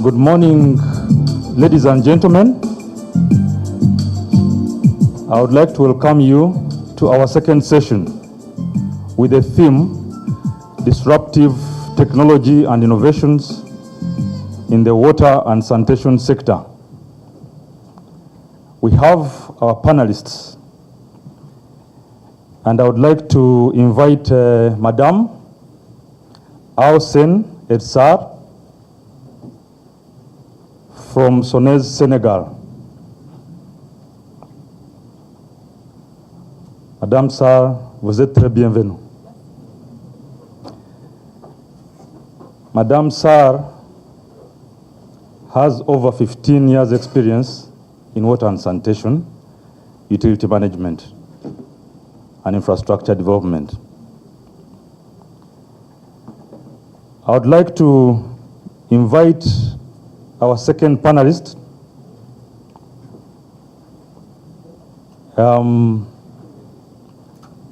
Good morning, ladies and gentlemen. I would like to welcome you to our second session with the theme, Disruptive Technology and Innovations in the Water and Sanitation Sector. We have our panelists, and I would like to invite Madame Aoussen Edsar from Sonez, Senegal. Madame Sarr, vous êtes très bienvenue. Madame Sarr has over 15 years experience in water and sanitation, utility management, and infrastructure development. I would like to invite our second panelist,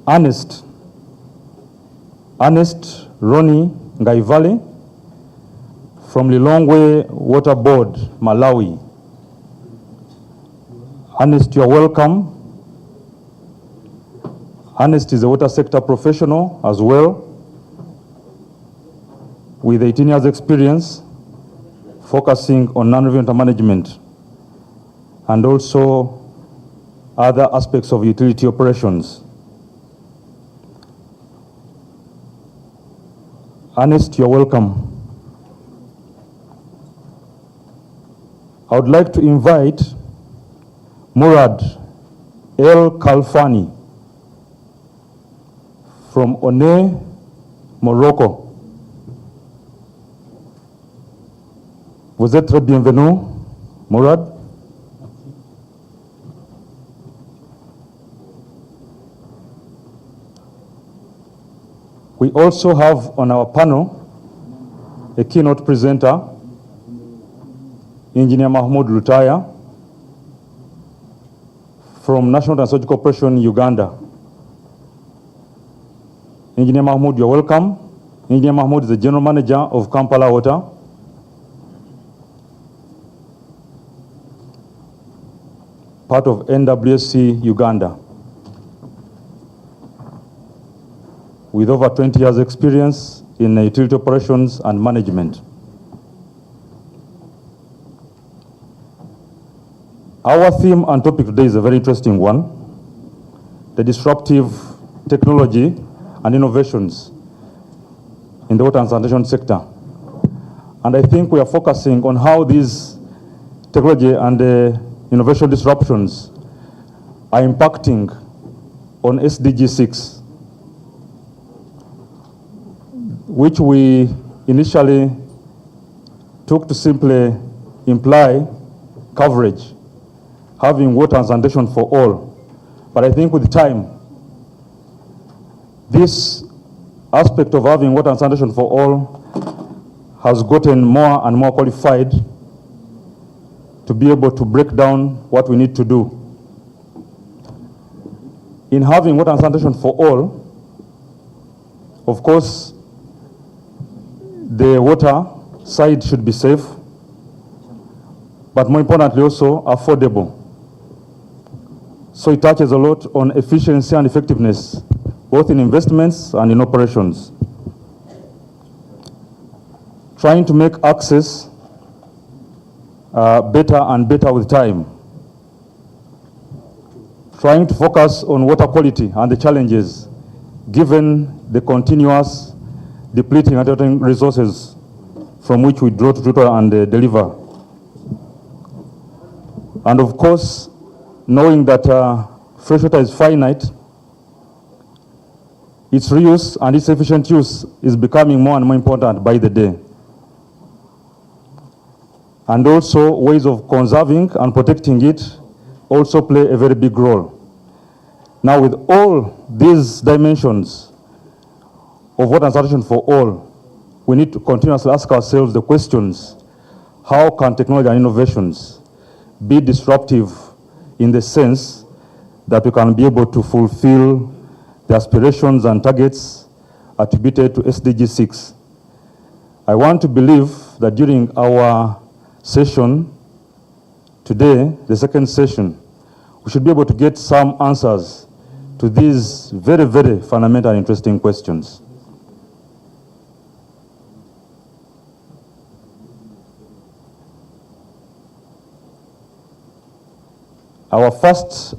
Ernest Ronnie Ngaivale from Lilongwe Water Board, Malawi. Ernest, you are welcome. Ernest is a water sector professional as well, with 18 years experience, focusing on non-revenue management and also other aspects of utility operations. Ernest, you're welcome. I would like to invite Murad El Kalfani from Oné, Morocco. Vous êtes très bienvenu, Murad. We also have on our panel a keynote presenter, Engineer Mahmoud Lutaya from National Transport Corporation, Uganda. Engineer Mahmoud, you're welcome. Engineer Mahmoud is the General Manager of Kampala Water. Part of NWSC Uganda, with over 20 years experience in utility operations and management. Our theme and topic today is a very interesting one, the disruptive technology and innovations in the water and sanitation sector. And I think we are focusing on how these technology and innovation disruptions are impacting on SDG 6, which we initially took to simply imply coverage, having water and sanitation for all. But I think with time, this aspect of having water and sanitation for all has gotten more and more qualified to be able to break down what we need to do. In having water and sanitation for all, of course, the water side should be safe, but more importantly also affordable. So it touches a lot on efficiency and effectiveness, both in investments and in operations. Trying to make access better and better with time. Trying to focus on water quality and the challenges given the continuous depleting and depleting resources from which we draw to tutor and deliver. And of course, knowing that fresh water is finite, its reuse and its efficient use is becoming more and more important by the day. And also ways of conserving and protecting it also play a very big role. Now with all these dimensions of water and sanitation for all, we need to continuously ask ourselves the questions, how can technology and innovations be disruptive in the sense that we can be able to fulfill the aspirations and targets attributed to SDG 6. I want to believe that during our session today, the second session, we should be able to get some answers to these very, very fundamental and interesting questions. Our first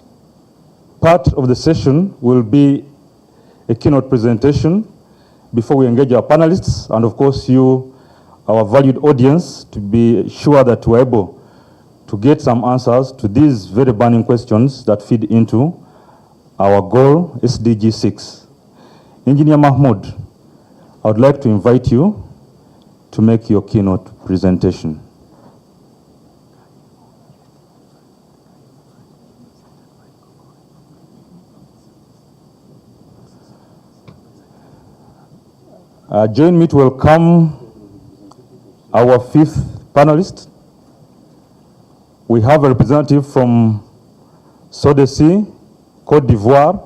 part of the session will be a keynote presentation before we engage our panelists and, of course, you, our valued audience, to be sure that we're able to get some answers to these very burning questions that feed into our goal, SDG 6. Engineer Mahmoud, I would like to invite you to make your keynote presentation. Join me to welcome our fifth panelist. We have a representative from Sodesi, Côte d'Ivoire,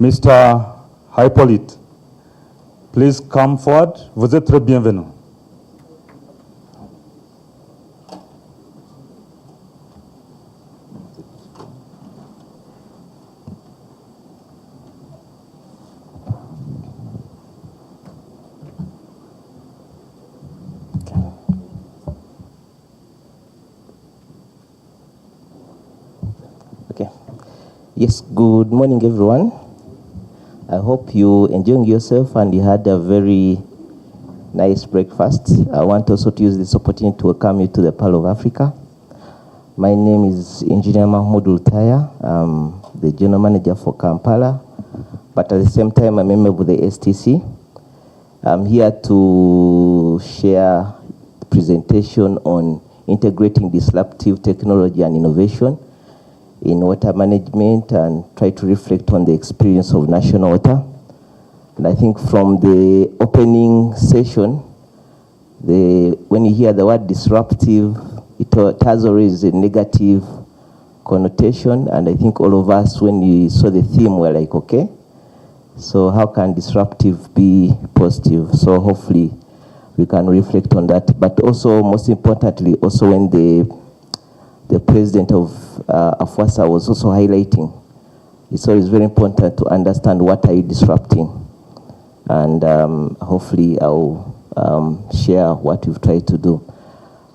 Mr. Hippolyte. Please come forward. Vous êtes très bienvenue. Yes, good morning, everyone. I hope you enjoying yourself and you had a very nice breakfast. I want also to use this opportunity to welcome you to the Pearl of Africa. My name is Engineer Mahmoud Ultaya. I'm the General Manager for Kampala, but at the same time, I'm a member of the STC. I'm here to share a presentation on integrating disruptive technology and innovation in water management and try to reflect on the experience of national water. And I think from the opening session, when you hear the word disruptive, it has always a negative connotation. And I think all of us, when you saw the theme, were like, okay, so how can disruptive be positive? So hopefully we can reflect on that. But also, most importantly, also when the president of AfWASA was also highlighting, it's always very important to understand what are you disrupting. And hopefully I'll share what we've tried to do.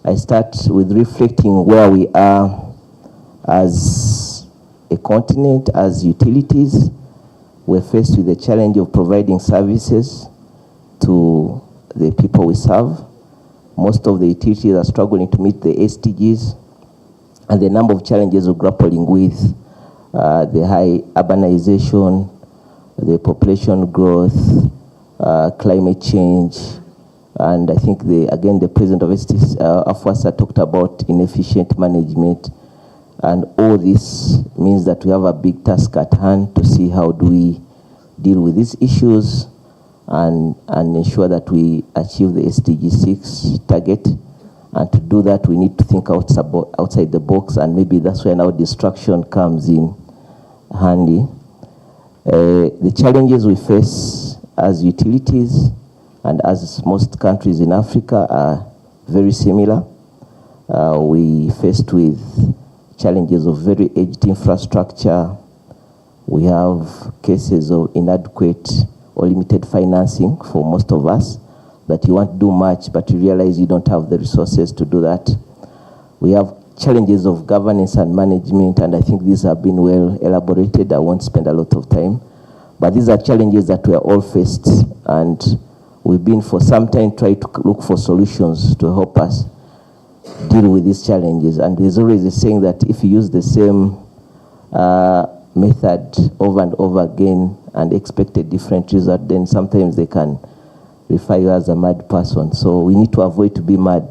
I start with reflecting where we are as a continent, as utilities. We're faced with the challenge of providing services to the people we serve. Most of the utilities are struggling to meet the SDGs, and the number of challenges we're grappling with, the high urbanization, the population growth, climate change, and I think, again, the president of AfWASA talked about inefficient management, and all this means that we have a big task at hand to see how do we deal with these issues and ensure that we achieve the SDG 6 target. And to do that, we need to think outside the box, and maybe that's where now distraction comes in handy. The challenges we face as utilities and as most countries in Africa are very similar. We faced with challenges of very aged infrastructure. We have cases of inadequate or limited financing for most of us, that you want to do much, but you realize you don't have the resources to do that. We have challenges of governance and management, and I think these have been well elaborated. I won't spend a lot of time. But these are challenges that we are all faced, and we've been for some time trying to look for solutions to help us deal with these challenges. And there's always a saying that if you use the same method over and over again and expect a different result, then sometimes they can refer you as a mad person. So we need to avoid to be mad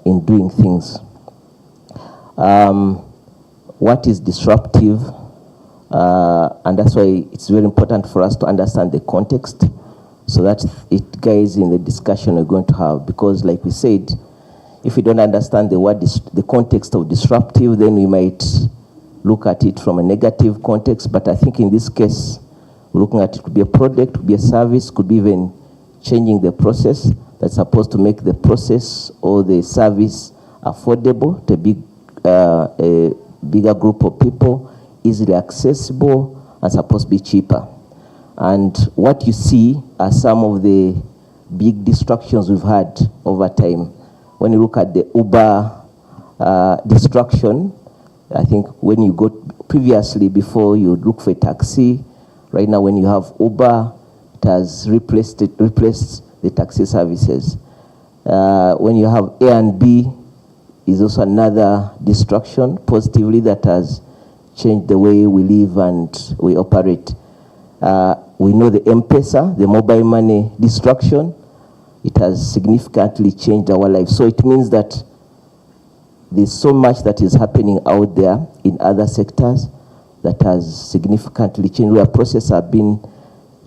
in doing things. What is disruptive? And that's why it's very important for us to understand the context so that it guides in the discussion we're going to have. Because like we said, if we don't understand the context of disruptive, then we might look at it from a negative context. But I think in this case, we're looking at it could be a product, could be a service, could be even changing the process that's supposed to make the process or the service affordable to a bigger group of people, easily accessible, and supposed to be cheaper. And what you see are some of the big distractions we've had over time. When you look at the Uber distraction, I think when you go previously, before you look for a taxi, right now when you have Uber, it has replaced the taxi services. When you have A and B, is also another distraction positively that has changed the way we live and we operate. We know the M-Pesa, the mobile money distraction. It has significantly changed our lives. So it means that there's so much that is happening out there in other sectors that has significantly changed, where processes have been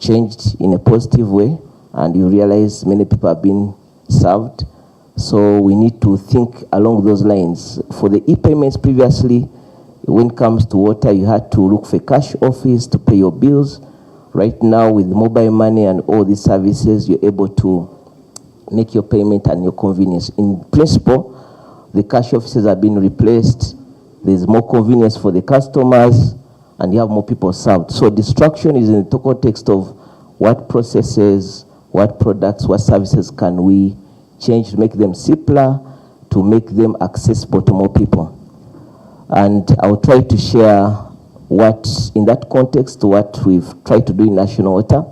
changed in a positive way, and you realize many people have been served. So we need to think along those lines. For the e-payments previously, when it comes to water, you had to look for a cash office to pay your bills. Right now, with mobile money and all these services, you're able to make your payment and your convenience. In principle, the cash offices have been replaced. There's more convenience for the customers, and you have more people served. So distraction is in the context of what processes, what products, what services can we change to make them simpler, to make them accessible to more people. And I'll try to share what, in that context, what we've tried to do in National Water.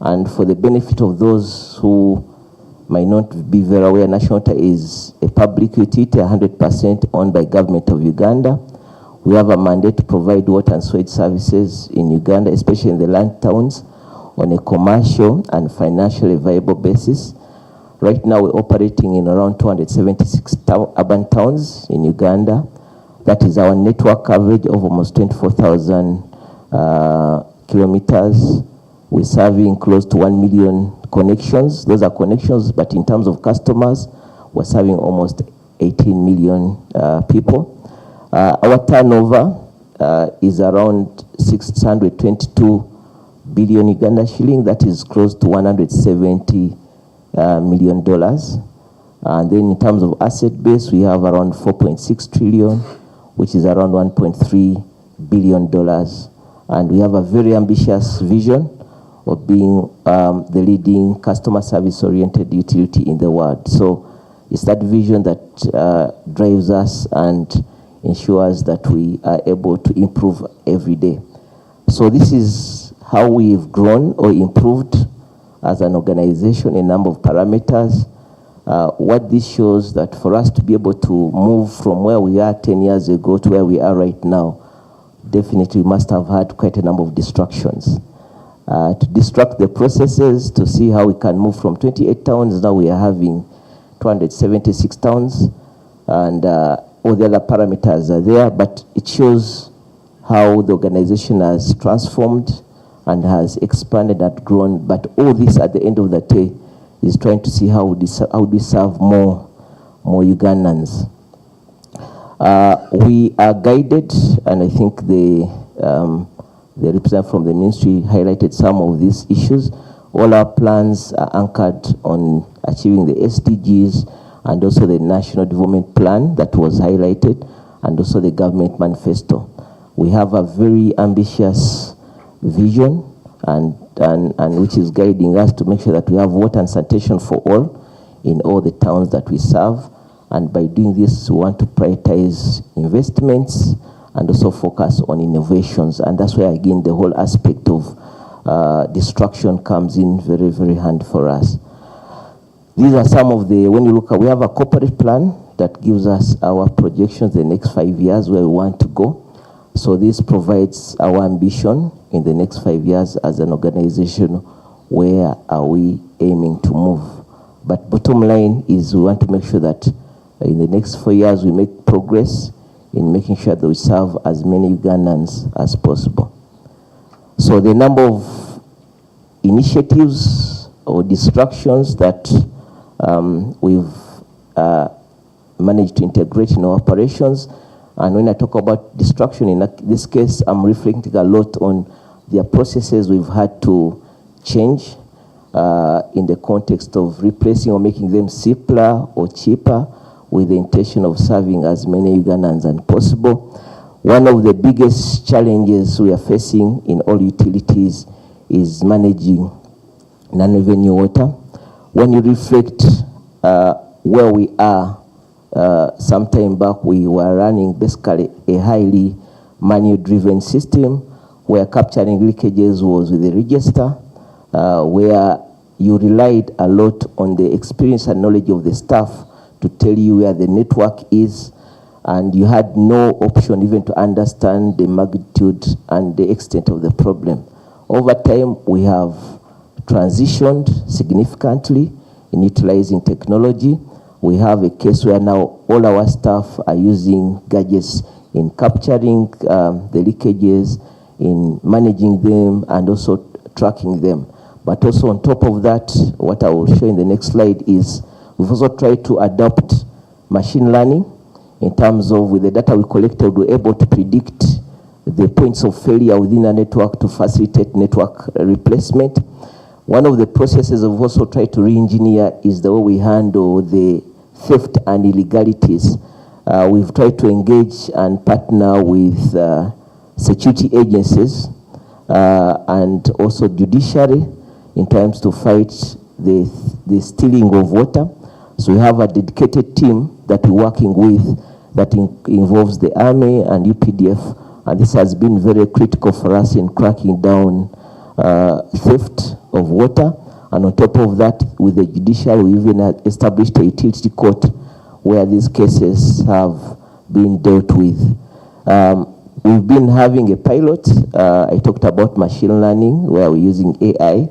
And for the benefit of those who might not be very aware, National Water is a public utility, 100% owned by government of Uganda. We have a mandate to provide water and sewage services in Uganda, especially in the land towns, on a commercial and financially viable basis. Right now, we're operating in around 276 urban towns in Uganda. That is our network coverage of almost 24,000 kilometers. We're serving close to 1 million connections. Those are connections, but in terms of customers, we're serving almost 18 million people. Our turnover is around 622 billion Uganda shilling. That is close to $170 million. And then in terms of asset base, we have around 4.6 trillion, which is around $1.3 billion. And we have a very ambitious vision of being the leading customer service-oriented utility in the world. So it's that vision that drives us and ensures that we are able to improve every day. So this is how we've grown or improved as an organization, a number of parameters. What this shows that for us to be able to move from where we are 10 years ago to where we are right now, definitely we must have had quite a number of distractions. To distract the processes, to see how we can move from 28 towns, now we are having 276 towns, and all the other parameters are there, but it shows how the organization has transformed and has expanded and grown. But all this at the end of the day is trying to see how we serve more Ugandans. We are guided, and I think the representative from the ministry highlighted some of these issues. All our plans are anchored on achieving the SDGs and also the National Development Plan that was highlighted, and also the government manifesto. We have a very ambitious vision and which is guiding us to make sure that we have water and sanitation for all in all the towns that we serve. And by doing this, we want to prioritize investments and also focus on innovations. And that's where, again, the whole aspect of distraction comes in very, very handy for us. These are some of the, when you look at, we have a corporate plan that gives us our projections the next 5 years where we want to go. So this provides our ambition in the next 5 years as an organization, where are we aiming to move. But bottom line is we want to make sure that in the next 4 years we make progress in making sure that we serve as many Ugandans as possible. So the number of initiatives or distractions that we've managed to integrate in our operations. And when I talk about distraction, in this case, I'm reflecting a lot on the processes we've had to change. in the context of replacing or making them simpler or cheaper with the intention of serving as many Ugandans as possible. One of the biggest challenges we are facing in all utilities is managing non-revenue water. When you reflect where we are, some time back we were running basically a highly manual-driven system where capturing leakages was with the register, where you relied a lot on the experience and knowledge of the staff to tell you where the network is, and you had no option even to understand the magnitude and the extent of the problem. Over time, we have transitioned significantly in utilizing technology. We have a case where now all our staff are using gadgets in capturing the leakages, in managing them, and also tracking them. But also on top of that, what I will show in the next slide is we've also tried to adopt machine learning in terms of, with the data we collected, we're able to predict the points of failure within a network to facilitate network replacement. One of the processes we've also tried to re-engineer is the way we handle the theft and illegalities. We've tried to engage and partner with security agencies and also judiciary in terms to fight the stealing of water. So we have a dedicated team that we're working with that involves the Army and UPDF, and this has been very critical for us in cracking down theft of water. And on top of that, with the judiciary, we even established a utility court where these cases have been dealt with. We've been having a pilot. I talked about machine learning, where we're using AI,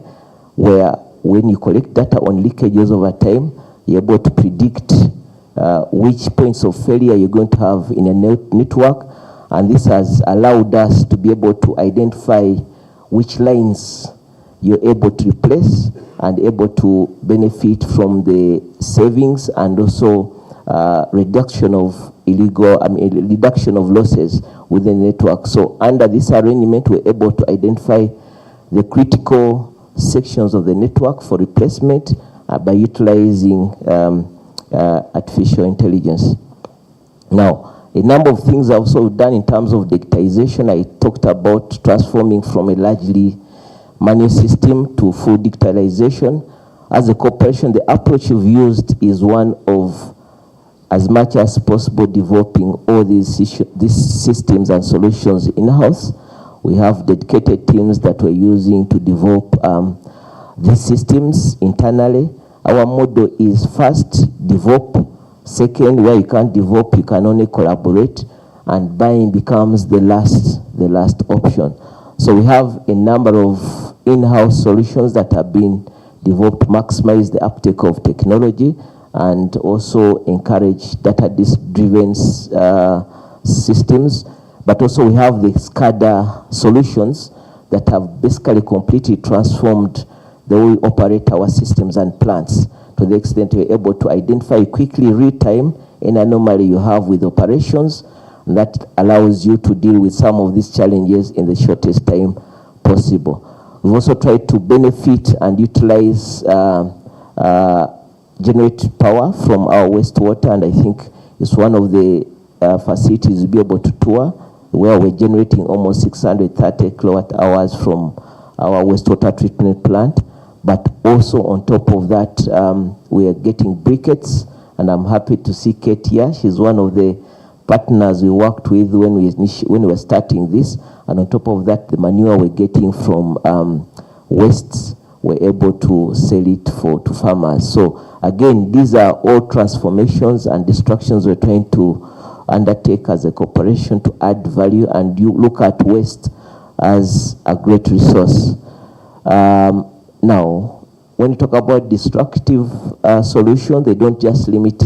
where when you collect data on leakages over time, you're able to predict which points of failure you're going to have in a network. And this has allowed us to be able to identify which lines you're able to replace and able to benefit from the savings and also reduction of reduction of losses within the network. So under this arrangement, we're able to identify the critical sections of the network for replacement by utilizing artificial intelligence. Now, a number of things I've also done in terms of digitization. I talked about transforming from a largely manual system to full digitalization. As a corporation, the approach we've used is one of, as much as possible, developing all these systems and solutions in-house. We have dedicated teams that we're using to develop these systems internally. Our model is first, develop. Second, where you can't develop, you can only collaborate. And buying becomes the last option. So we have a number of in-house solutions that have been developed to maximize the uptake of technology and also encourage data-driven systems. But also we have the SCADA solutions that have basically completely transformed the way we operate our systems and plants, to the extent we're able to identify quickly, real-time, any anomaly you have with operations, and that allows you to deal with some of these challenges in the shortest time possible. We've also tried to benefit and utilize generate power from our wastewater, and I think it's one of the facilities we'll be able to tour, where we're generating almost 630 kilowatt hours from our wastewater treatment plant. But also on top of that, we are getting briquettes, and I'm happy to see Kate here. She's one of the partners we worked with when we were starting this. And on top of that, the manure we're getting from wastes, we're able to sell it to farmers. So again, these are all transformations and distractions we're trying to undertake as a corporation to add value, and you look at waste as a great resource. Now, when you talk about destructive solutions, they don't just limit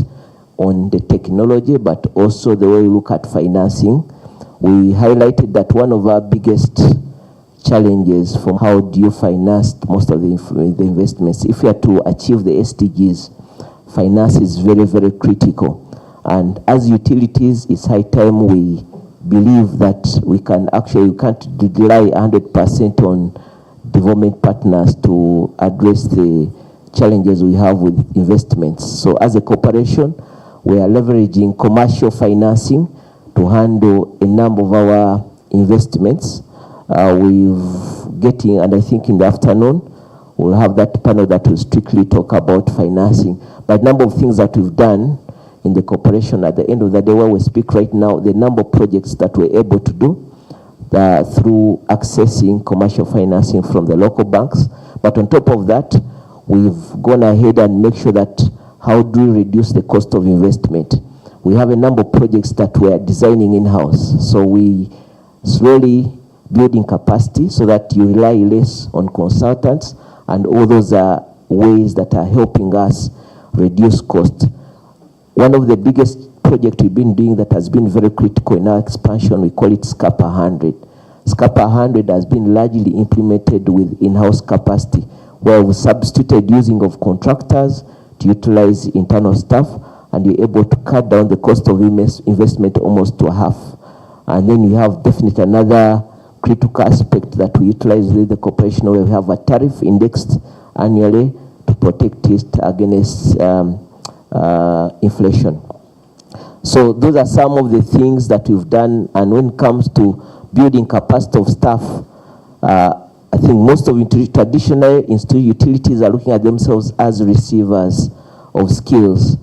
on the technology, but also the way we look at financing. We highlighted that one of our biggest challenges from how do you finance most of the investments. If you are to achieve the SDGs, finance is very, very critical. And as utilities, it's high time we believe that we can't rely 100% on development partners to address the challenges we have with investments. So as a corporation, we are leveraging commercial financing to handle a number of our investments. We've getting, and I think in the afternoon, we'll have that panel that will strictly talk about financing. But a number of things that we've done in the corporation at the end of the day, where we speak right now, the number of projects that we're able to do through accessing commercial financing from the local banks. But on top of that, we've gone ahead and make sure that how do we reduce the cost of investment. We have a number of projects that we are designing in-house. So we slowly building capacity so that you rely less on consultants, and all those are ways that are helping us reduce cost. One of the biggest projects we've been doing that has been very critical in our expansion, we call it SCAPA 100. SCAPA 100 has been largely implemented with in-house capacity, where we substituted using of contractors to utilize internal staff, and you're able to cut down the cost of investment almost to half. And then we have definitely another critical aspect that we utilize with the corporation, where we have a tariff indexed annually to protect it against inflation. So those are some of the things that we've done. And when it comes to building capacity of staff, I think most of traditional utilities are looking at themselves as receivers of skills.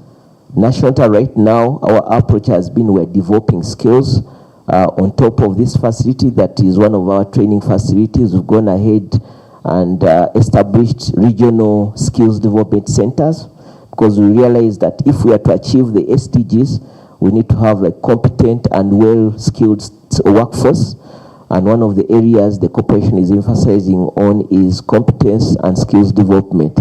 National right now, our approach has been we're developing skills on top of this facility that is one of our training facilities. We've gone ahead and established regional skills development centers, because we realize that if we are to achieve the SDGs, we need to have a competent and well-skilled workforce. And one of the areas the corporation is emphasizing on is competence and skills development.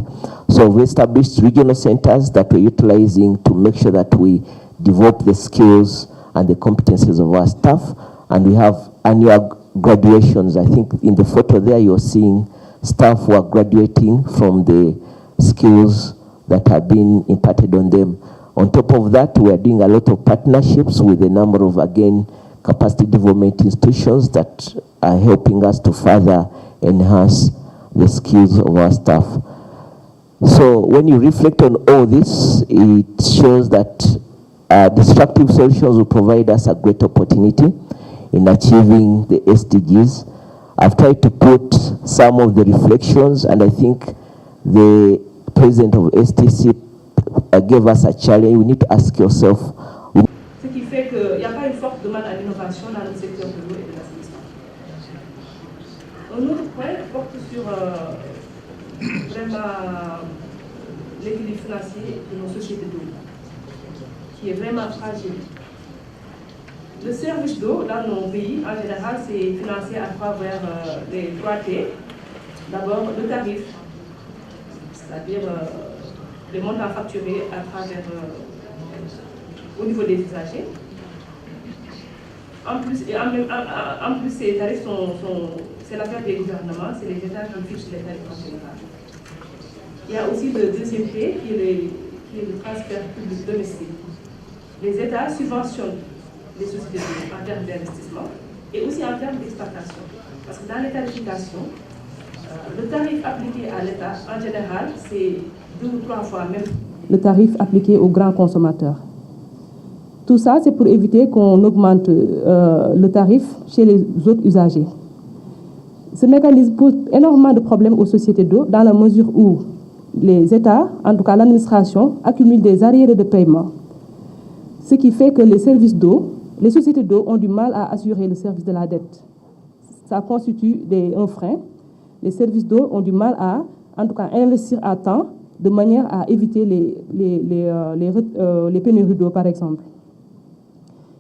So we established regional centers that we're utilizing to make sure that we develop the skills and the competencies of our staff. And we have annual graduations. I think in the photo there you're seeing staff who are graduating from the skills that have been imparted on them. On top of that, we are doing a lot of partnerships with a number of, again, capacity development institutions that are helping us to further enhance the skills of our staff. So when you reflect on all this, it shows that disruptive solutions will provide us a great opportunity in achieving the SDGs. I've tried to put some of the reflections, and I think the president of STC gave us a challenge. We need to ask yourself. Ce qui fait qu'il n'y a pas une forte demande à l'innovation dans le secteur de l'eau et de l'assainissement. Un autre point porte sur vraiment l'équilibre financier de nos sociétés d'eau, qui est vraiment fragile. Le service d'eau dans nos pays, en général, c'est financé à travers les 3T. D'abord, le tarif, c'est-à-dire les montants facturés à travers, au niveau des usagers. En plus, ces tarifs c'est l'affaire des gouvernements, c'est les États qui fixent les tarifs en général. Il y a aussi le deuxième P qui est le transfert public domestique. Les États subventionnent les sociétés en termes d'investissement et aussi en termes d'exploitation. Parce que dans les tarifications, le tarif appliqué à l'État, en général, c'est 2 ou 3 fois même le tarif appliqué aux grands consommateurs. Tout ça, c'est pour éviter qu'on augmente le tarif chez les autres usagers. Ce mécanisme pose énormément de problèmes aux sociétés d'eau dans la mesure où les États, en tout cas l'administration, accumulent des arriérés de paiement. Ce qui fait que les services d'eau, les sociétés d'eau ont du mal à assurer le service de la dette. Ça constitue un frein. Les services d'eau ont du mal à, en tout cas, investir à temps de manière à éviter les pénuries d'eau, par exemple.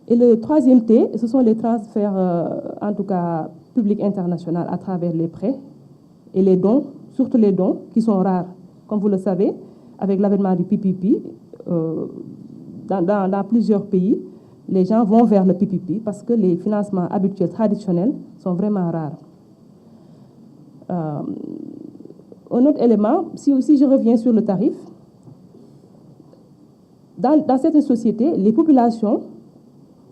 Et le troisième T, ce sont les transferts, en tout cas, publics internationaux à travers les prêts et les dons, surtout les dons qui sont rares. Comme vous le savez, avec l'avènement du PPP, dans plusieurs pays, les gens vont vers le PPP parce que les financements habituels, traditionnels, sont vraiment rares. Un autre élément, si je reviens sur le tarif, dans certaines sociétés, les populations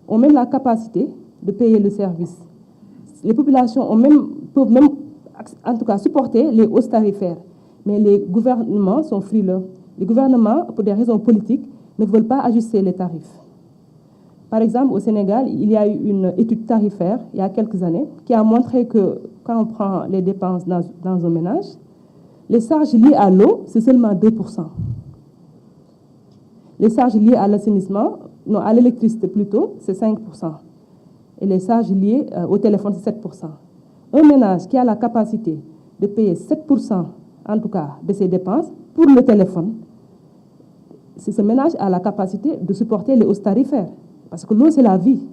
ont même la capacité de payer le service. Les populations peuvent même en tout cas supporter les hausses tarifaires. Mais les gouvernements sont frileux. Les gouvernements, pour des raisons politiques, ne veulent pas ajuster les tarifs. Par exemple, au Sénégal, il y a eu une étude tarifaire il y a quelques années qui a montré que quand on prend les dépenses dans un ménage, les charges liées à l'eau, c'est seulement 2%. Les charges liées à l'assainissement, non, à l'électricité plutôt, c'est 5%. Et les charges liées au téléphone, c'est 7%. Un ménage qui a la capacité de payer 7%, en tout cas, de ses dépenses pour le téléphone, ce ménage a la capacité de supporter les hausses tarifaires. Parce que l'eau, c'est la vie.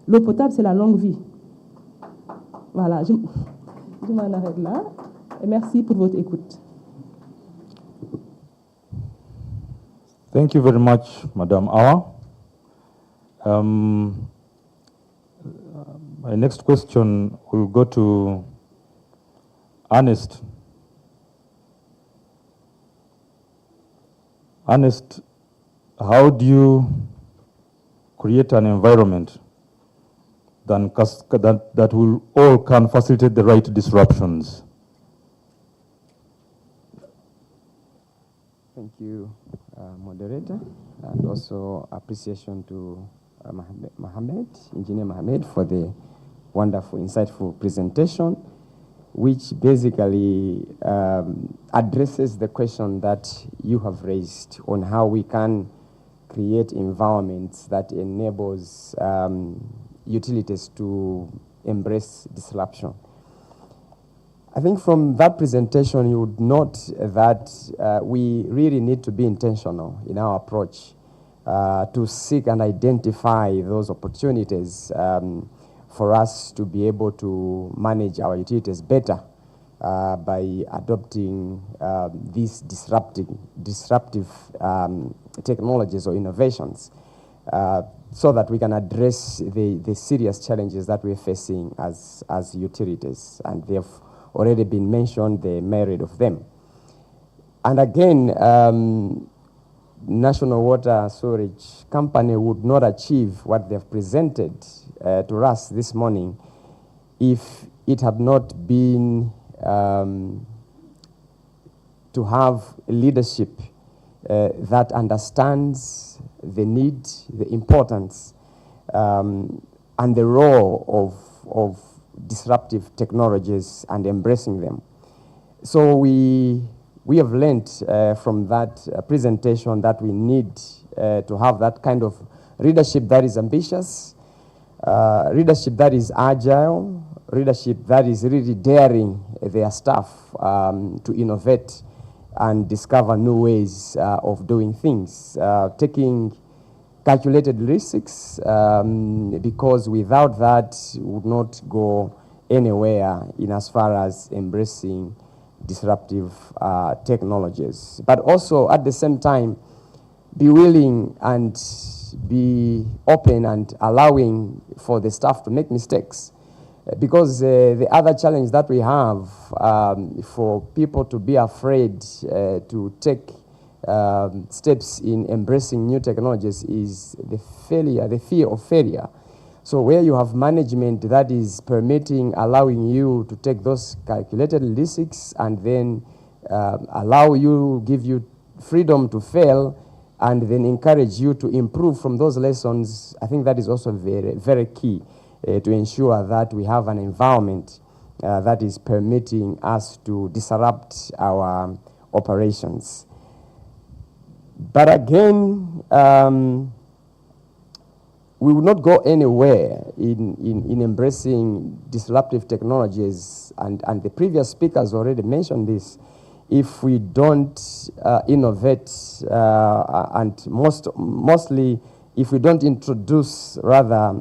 L'eau potable, c'est la longue vie. Voilà, je m'en arrête là. Et merci pour votre écoute. Thank you very much, Madame Awa. My next question will go to Ernest. Ernest, how do you create an environment that will all can facilitate the right disruptions? Thank you, moderator, and also appreciation to Engineer Mohammed, for the wonderful, insightful presentation, which basically addresses the question that you have raised on how we can create environments that enables utilities to embrace disruption. I think from that presentation, you would note that we really need to be intentional in our approach to seek and identify those opportunities for us to be able to manage our utilities better by adopting these disruptive technologies or innovations so that we can address the serious challenges that we're facing as utilities, and they've already been mentioned, the myriad of them. And again, National Water Storage Company would not achieve what they've presented to us this morning if it had not been to have leadership that understands the need, the importance, and the role of disruptive technologies and embracing them. So we have learned from that presentation that we need to have that kind of leadership that is ambitious, leadership that is agile, leadership that is really daring their staff to innovate and discover new ways of doing things, taking calculated risks, because without that, we would not go anywhere in as far as embracing disruptive technologies. But also, at the same time, be willing and be open and allowing for the staff to make mistakes. Because the other challenge that we have for people to be afraid to take steps in embracing new technologies is the fear of failure. So where you have management that is permitting, allowing you to take those calculated risks and then give you freedom to fail and then encourage you to improve from those lessons, I think that is also very, very key to ensure that we have an environment that is permitting us to disrupt our operations. But again, we will not go anywhere in embracing disruptive technologies, and the previous speakers already mentioned this, if we don't innovate and mostly if we don't introduce rather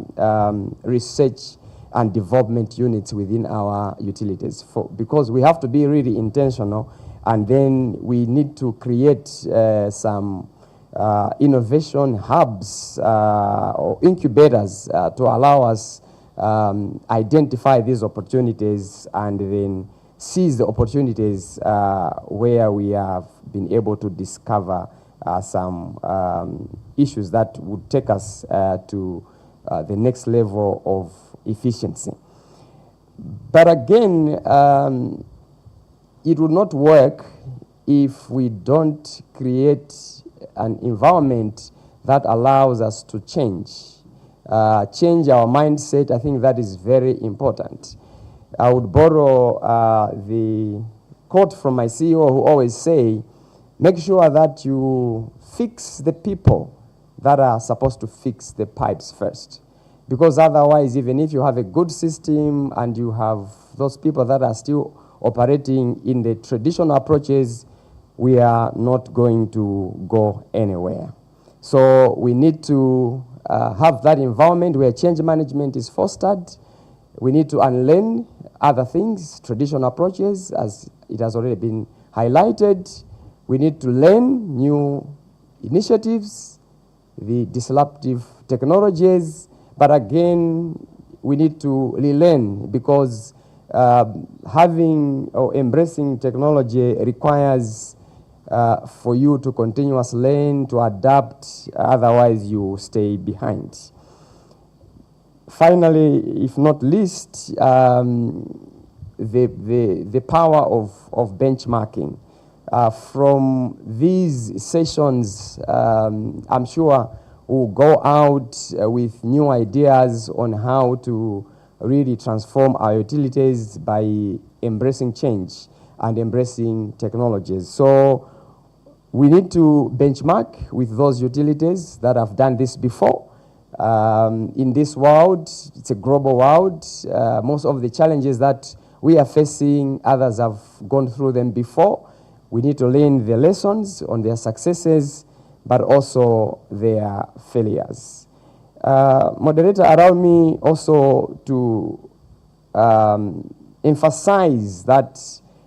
research and development units within our utilities, because we have to be really intentional, and then we need to create some innovation hubs or incubators to allow us identify these opportunities and then seize the opportunities where we have been able to discover some issues that would take us to the next level of efficiency. But again, it would not work if we don't create an environment that allows us to change our mindset. I think that is very important. I would borrow the quote from my CEO who always say, make sure that you fix the people that are supposed to fix the pipes first. Because otherwise, even if you have a good system and you have those people that are still operating in the traditional approaches, we are not going to go anywhere. So we need to have that environment where change management is fostered. We need to unlearn other things, traditional approaches, as it has already been highlighted. We need to learn new initiatives, the disruptive technologies, but again, we need to relearn because having or embracing technology requires for you to continuously learn, to adapt, otherwise you stay behind. Finally, if not least, the power of benchmarking. From these sessions, I'm sure we'll go out with new ideas on how to really transform our utilities by embracing change and embracing technologies. So we need to benchmark with those utilities that have done this before. In this world, it's a global world. Most of the challenges that we are facing, others have gone through them before. We need to learn the lessons on their successes, but also their failures. Moderator, allow me also to emphasize that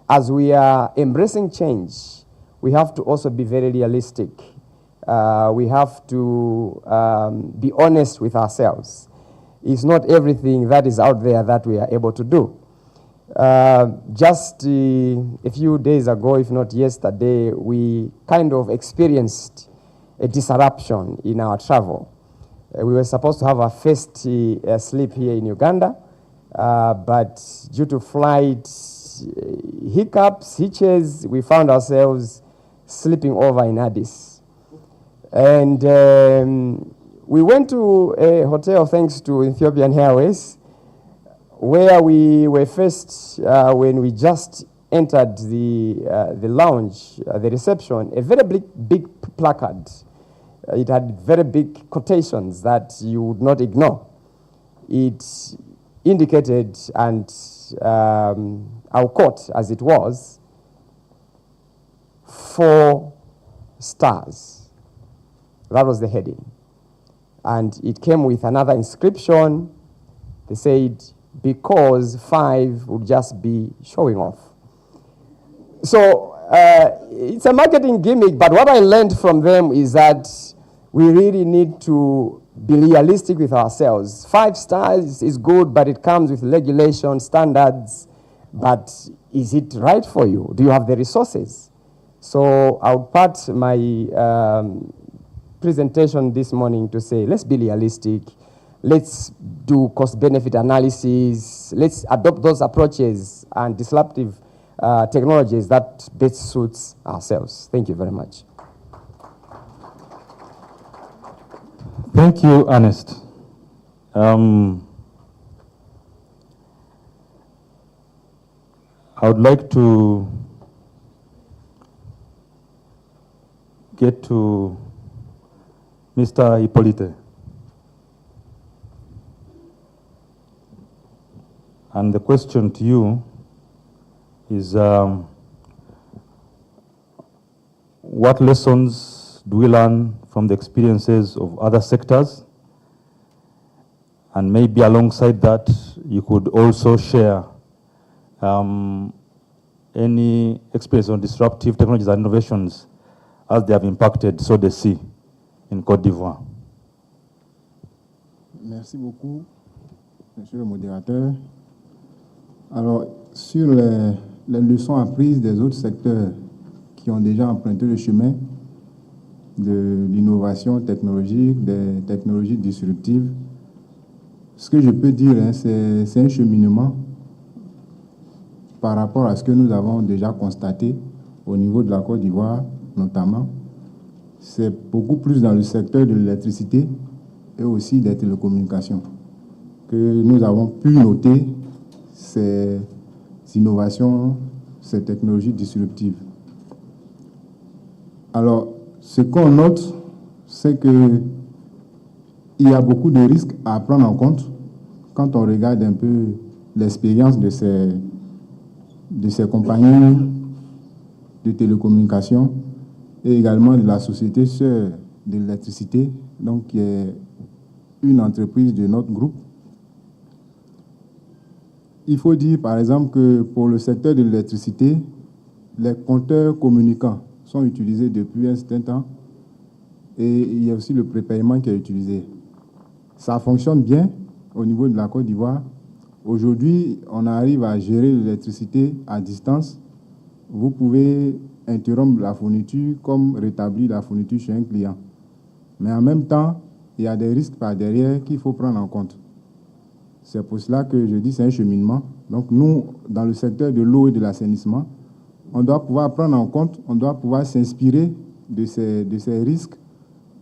as we are embracing change, we have to also be very realistic. We have to be honest with ourselves. It's not everything that is out there that we are able to do. Just a few days ago, if not yesterday, we kind of experienced a disruption in our travel. We were supposed to have our first sleep here in Uganda, but due to flight hiccups, hitches, we found ourselves sleeping over in Addis. And we went to a hotel thanks to Ethiopian Airways, where we were first, when we just entered the lounge, the reception, a very big placard. It had very big quotations that you would not ignore. It indicated, and I'll quote as it was, 4 stars. That was the heading. And it came with another inscription. They said, because 5 would just be showing off. So it's a marketing gimmick, but what I learned from them is that we really need to be realistic with ourselves. 5 stars is good, but it comes with regulation, standards. But is it right for you? Do you have the resources? So I'll part my presentation this morning to say, let's be realistic. Let's do cost-benefit analysis. Let's adopt those approaches and disruptive technologies that best suits ourselves. Thank you very much. Thank you, Ernest. I would like to get to Mr. Hippolyte. And the question to you is, what lessons do we learn from the experiences of other sectors? And maybe alongside that, you could also share any experience on disruptive technologies and innovations as they have impacted SODECI in Côte d'Ivoire. Merci beaucoup, monsieur le modérateur. Alors, sur les leçons apprises des autres secteurs qui ont déjà emprunté le chemin de l'innovation technologique, des technologies disruptives, ce que je peux dire, c'est un cheminement par rapport à ce que nous avons déjà constaté au niveau de la Côte d'Ivoire, notamment, c'est beaucoup plus dans le secteur de l'électricité et aussi des télécommunications que nous avons pu noter ces innovations, ces technologies disruptives. Alors, ce qu'on note, c'est qu'il y a beaucoup de risques à prendre en compte quand on regarde un peu l'expérience de ces compagnies de télécommunications et également de la société sœur de l'électricité, donc qui est une entreprise de notre groupe. Il faut dire par exemple que pour le secteur de l'électricité, les compteurs communicants sont utilisés depuis un certain temps et il y a aussi le prépaiement qui est utilisé. Ça fonctionne bien au niveau de la Côte d'Ivoire. Aujourd'hui, on arrive à gérer l'électricité à distance. Vous pouvez interrompre la fourniture comme rétablir la fourniture chez un client. Mais en même temps, il y a des risques par derrière qu'il faut prendre en compte. C'est pour cela que je dis que c'est un cheminement. Donc nous, dans le secteur de l'eau et de l'assainissement, on doit pouvoir prendre en compte, on doit pouvoir s'inspirer de ces risques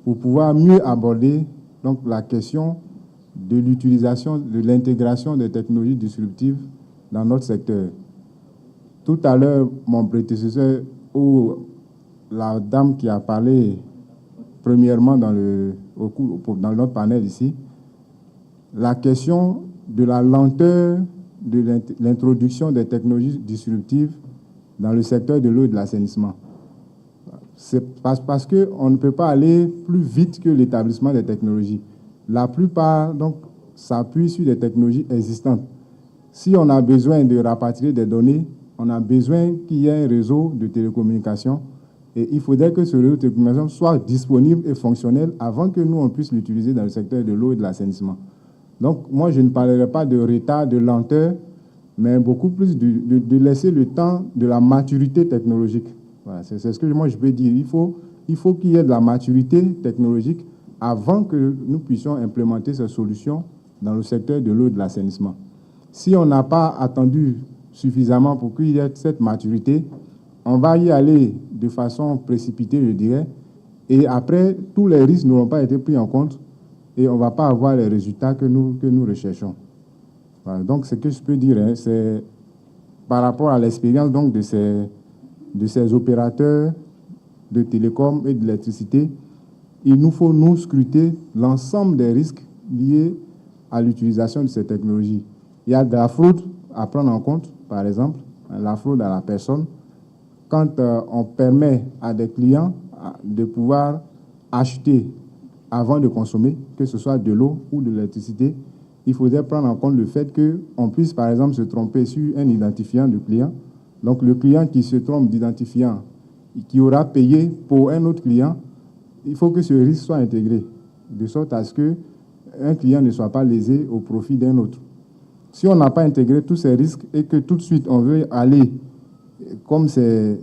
pour pouvoir mieux aborder donc, la question de l'utilisation, de l'intégration des technologies disruptives dans notre secteur. Tout à l'heure, mon prédécesseur ou la dame qui a parlé premièrement dans notre panel ici, la question de la lenteur de l'introduction des technologies disruptives dans le secteur de l'eau et de l'assainissement. C'est parce qu'on ne peut pas aller plus vite que l'établissement des technologies. La plupart, donc, s'appuient sur des technologies existantes. Si on a besoin de rapatrier des données, on a besoin qu'il y ait un réseau de télécommunications et il faudrait que ce réseau de télécommunications soit disponible et fonctionnel avant que nous, on puisse l'utiliser dans le secteur de l'eau et de l'assainissement. Donc, moi, je ne parlerai pas de retard, de lenteur, mais beaucoup plus de laisser le temps de la maturité technologique. Voilà, c'est ce que moi, je peux dire. Il faut qu'il y ait de la maturité technologique avant que nous puissions implémenter ces solutions dans le secteur de l'eau et de l'assainissement. Si on n'a pas attendu suffisamment pour qu'il y ait cette maturité, on va y aller de façon précipitée, je dirais, et après, tous les risques n'auront pas été pris en compte et on ne va pas avoir les résultats que nous recherchons. Voilà, donc, ce que je peux dire, hein, c'est par rapport à l'expérience donc, de ces opérateurs de télécom et d'électricité, il nous faut nous scruter l'ensemble des risques liés à l'utilisation de ces technologies. Il y a de la fraude à prendre en compte, par exemple, la fraude à la personne. Quand on permet à des clients de pouvoir acheter avant de consommer, que ce soit de l'eau ou de l'électricité, il faudrait prendre en compte le fait qu'on puisse, par exemple, se tromper sur un identifiant de client. Donc, le client qui se trompe d'identifiant, qui aura payé pour un autre client, il faut que ce risque soit intégré, de sorte à ce qu'un client ne soit pas lésé au profit d'un autre. Si on n'a pas intégré tous ces risques et que tout de suite on veut aller, comme c'est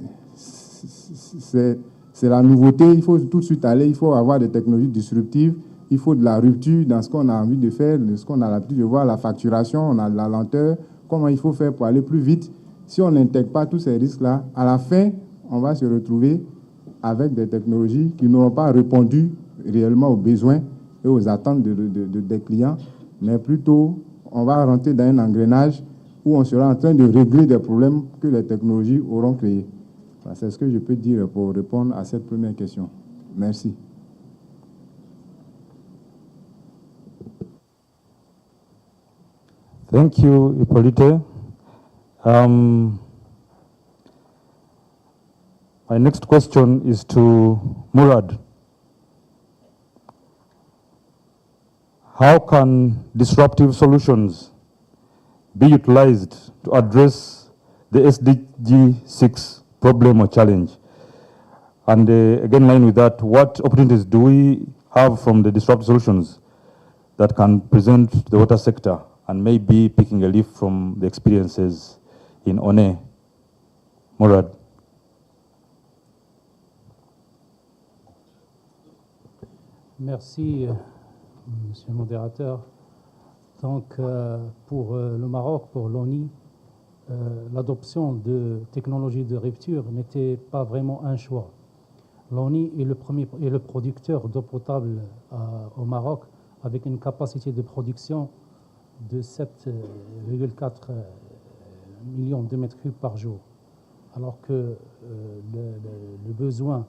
la nouveauté, il faut tout de suite aller, il faut avoir des technologies disruptives, il faut de la rupture dans ce qu'on a envie de faire, de ce qu'on a l'habitude de voir, la facturation, on a de la lenteur, comment il faut faire pour aller plus vite. Si on n'intègre pas tous ces risques-là, à la fin, on va se retrouver avec des technologies qui n'auront pas répondu réellement aux besoins et aux attentes des clients, mais plutôt on va rentrer dans un engrenage où on sera en train de régler des problèmes que les technologies auront créés. Voilà, c'est ce que je peux dire pour répondre à cette première question. Merci. Thank you, Hippolyte. My next question is to Murad. How can disruptive solutions be utilized to address the SDG 6 problem or challenge? And again, in line with that, what opportunities do we have from the disruptive solutions that can present to the water sector, and maybe picking a leaf from the experiences in ONE? Murad. Merci, Monsieur le modérateur. Donc, pour le Maroc, pour l'ONI, l'adoption de technologies de rupture n'était pas vraiment un choix. L'ONI est le producteur d'eau potable au Maroc avec une capacité de production de 7,4 millions de mètres cubes par jour, alors que le besoin,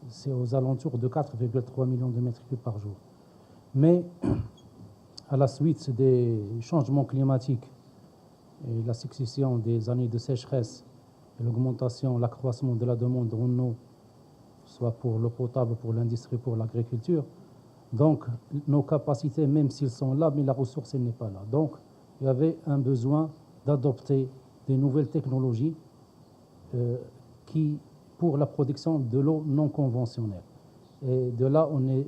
c'est aux alentours de 4,3 millions de mètres cubes par jour. Mais à la suite des changements climatiques et la succession des années de sécheresse et l'augmentation, l'accroissement de la demande en eau, soit pour l'eau potable, pour l'industrie, pour l'agriculture, donc nos capacités, même s'ils sont là, mais la ressource, elle n'est pas là. Donc il y avait un besoin d'adopter des nouvelles technologies pour la production de l'eau non conventionnelle. Et de là, on est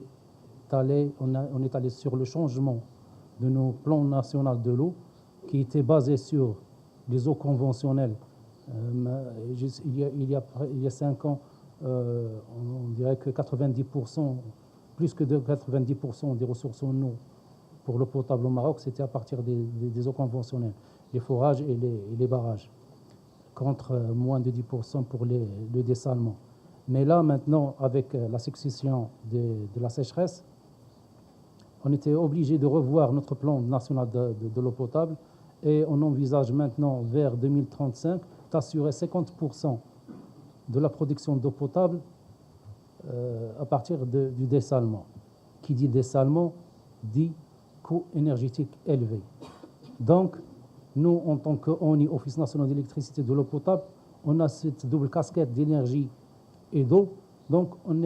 allé sur le changement de nos plans nationaux de l'eau qui était basé sur les eaux conventionnelles. Il y a 5 ans, on dirait que 90%, plus que de 90% des ressources en eau pour l'eau potable au Maroc, c'était à partir des eaux conventionnelles, les forages et les barrages, contre moins de 10% pour le dessalement. Mais là, maintenant, avec la succession de la sécheresse, on était obligé de revoir notre plan national de l'eau potable et on envisage maintenant, vers 2035, d'assurer 50% de la production d'eau potable à partir du dessalement. Qui dit dessalement dit coût énergétique élevé. Donc, nous, en tant qu'ONI, Office national d'électricité de l'eau potable, on a cette double casquette d'énergie et d'eau. Donc, on